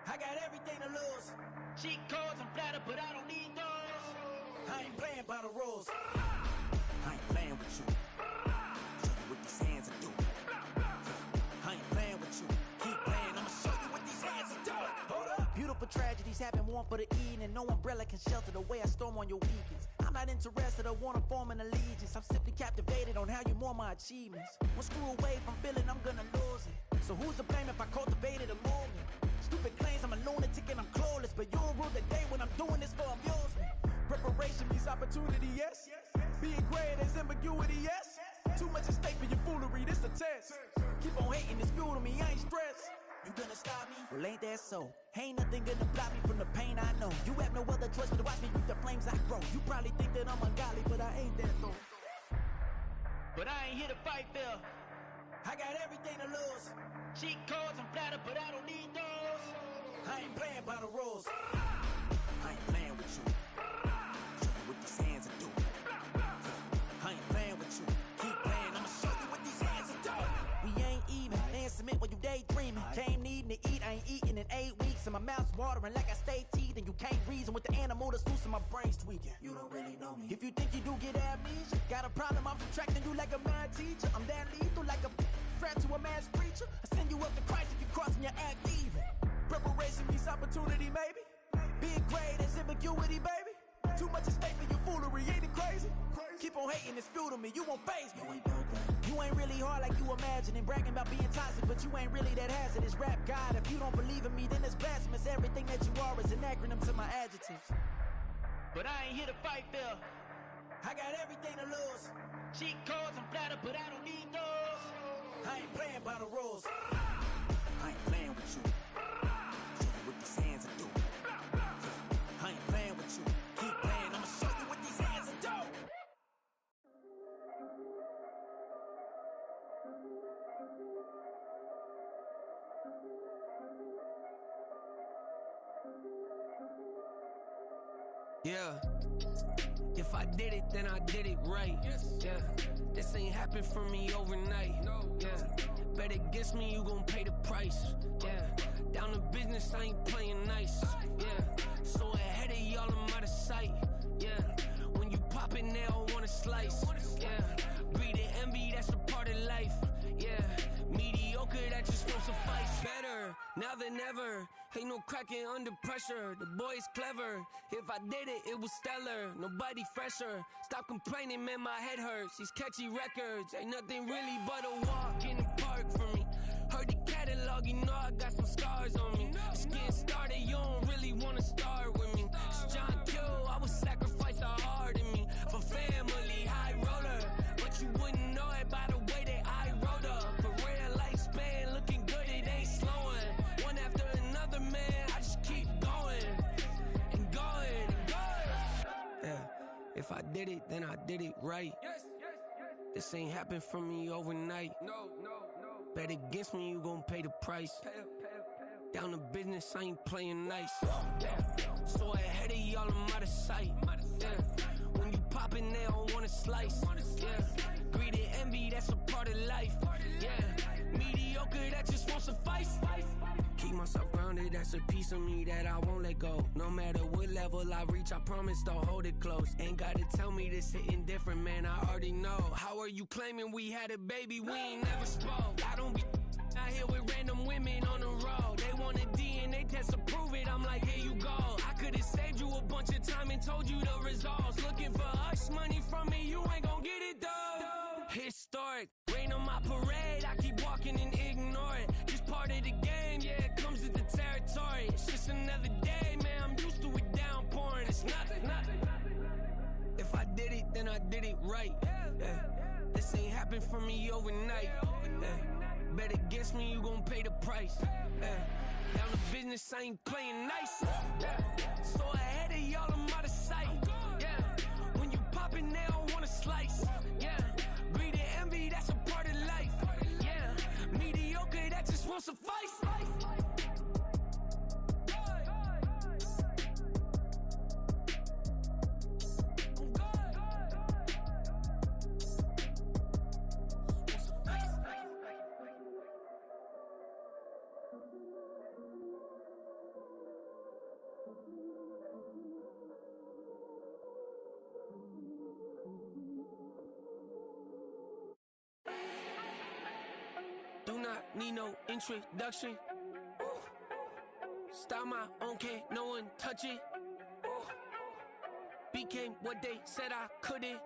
I got everything to lose. Cheat codes, I'm flattered, but I don't need those. I ain't playing by the rules. I ain't playing with you. Show you what these hands are doing. I ain't playing with you. Keep playing, I'ma show you what these hands are doing. Hold up. Beautiful tragedies happen, one for the evening, and no umbrella can shelter the way I storm on your weekends. I'm not interested, I wanna form an allegiance. I'm simply captivated on how you more my achievements. One screw away from feeling I'm gonna lose it. So who's to blame if I cultivated a movement? Stupid claims I'm a lunatic and I'm clueless, but you don't rule the day when I'm doing this for amusement. Preparation means opportunity, yes. Being great is ambiguity, yes. Too much at stake for your foolery, this a test. Keep on hating, it's fuel to me, I ain't stressed. You gonna stop me? Well, ain't that so? Ain't nothing gonna block me from the pain I know. You have no other choice but to watch me reap the flames I grow. You probably think that I'm ungodly, but I ain't that though. But I ain't here to fight, Phil. I got everything to lose. Cheat codes, I'm flattered, but I don't need those. I ain't playing by the rules. I ain't playing with you. Show you what these hands are doing. I ain't playing with you. Keep playing, I'ma show you what these hands are doing. We ain't even. Ain't submit while you daydreaming. Came needing to eat, I ain't eating in 8 weeks. And my mouth's watering like I stay teething. You can't reason with the animal that's loose and my brain's tweaking. You don't really know me. If you think you do get amnesia, got a problem, I'm subtracting you like a mad teacher. I'm that lethal like a threat to a mass preacher. I send you up to Christ if you crossing your act evil. Preparation means opportunity, maybe. Being great is ambiguity, baby. Too much at stake for your foolery, ain't it crazy? Keep on hating, it's fuel to me, you won't faze me. You ain't really hard like you imagine and bragging about being toxic, but you ain't really that hazardous. Rap God, if you don't believe in me, then it's blasphemous. Everything that you are is an acronym to my adjectives. But I ain't here to fight, Phil. I got everything to lose. Cheat codes, I'm flattered, but I don't need those. I ain't playing by the rules. I ain't playing with you. Show you what these hands are doing. I ain't playing with you. Keep playing, I'ma show you what these hands are doing. Yeah. If I did it, then I did it right. Yeah. This ain't happened for me overnight. Yeah. Bet against me, you gon' pay the price. Yeah. Down to business, I ain't playing nice. Yeah. So ahead of y'all, I'm out of sight. Yeah. When you pop it, they don't wanna slice. Yeah. Greed and envy, that's a part of life. Yeah. Mediocre, that just won't suffice. Better now than ever. Ain't no cracking under pressure. The boy's clever. If I did it, it was stellar. Nobody fresher. Stop complaining, man, my head hurts. These catchy records ain't nothing really but a walk in the park for me. Heard the catalog, you know I got some scars on me. It's getting started, you don't really wanna start with me. It's John Q, I would sacrifice a heart in me. For family, high roller. But you wouldn't know it by the way that I wrote up. A real lifespan, looking good, it ain't slowing. One after another, man, I just keep going. And going, and going. Yeah, if I did it, then I did it right. This ain't happened for me overnight. No. Bet against me, you gon' pay the price. Down to business, I ain't playing nice. Yeah. So ahead of y'all, I'm out of sight. Yeah. When you poppin', they don't wanna slice. Yeah. Greed and envy, that's a part of life. Yeah. Mediocre, that just won't suffice. Keep myself grounded, that's a piece of me that I won't let go. No matter what level I reach, I promise don't hold it close. Ain't gotta tell me this hitting different, man, I already know. How are you claiming we had a baby, we ain't never spoke? I don't be out here with random women on the road. They want a DNA test to prove it, I'm like, here you go. I could've saved you a bunch of time and told you the results. Looking for hush money from me, you ain't gon' get it though. Historic, rain on my parade, I keep walking and ignore it. Just part of the game, yeah, it comes with the territory. It's just another day, man, I'm used to it downpouring. It's nothing. If I did it, then I did it right. Yeah. This ain't happened for me overnight. Yeah. Bet against me, you gon' pay the price. Down to business, I ain't playing nice. So ahead of y'all, I'm out of sight. When you poppin', they don't wanna slice. Greed and envy, that's a part of life. Mediocre, that just won't suffice. Do not need no introduction. Style my own, can't no one touch it. Became what they said I couldn't.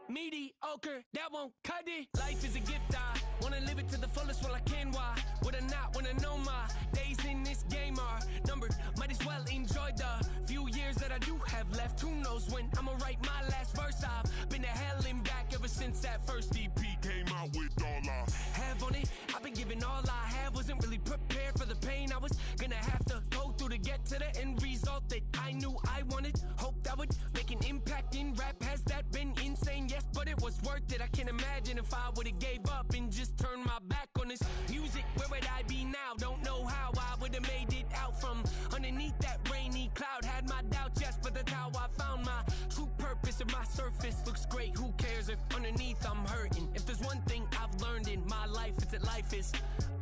Mediocre, that won't cut it. Life is a gift, I wanna live it to the fullest while I can. Why would I not wanna know my days in this game are numbered? Might as well enjoy the few years that I do have left. Who knows when I'ma write my last verse? I've been to hell and back ever since that first EP came out with all I have on it. I've been giving all I have, wasn't really prepared for the pain I was gonna have to go through to get to the end result that I knew I wanted. Hoped I would make an impact in rap. Has that been insane? Yes, but it was worth it. I can't imagine if I would've gave up and just turned my back on this music. Where would I be now? Don't know how I would've made it out from underneath that rainy cloud. Had my doubts, yes, but that's how I found my true purpose. If my surface looks great, who cares if underneath I'm hurting? If there's one thing I've learned in my life, it's that life is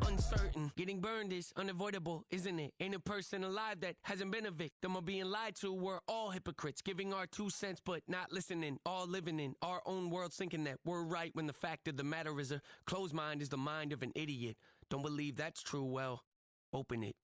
uncertain. Getting burned is unavoidable, isn't it? Ain't a person alive that hasn't been a victim of being lied to. We're all hypocrites, giving our 2 cents but not listening. All living in our own world, thinking that we're right when the fact of the matter is a closed mind is the mind of an idiot. Don't believe that's true? Well, open it.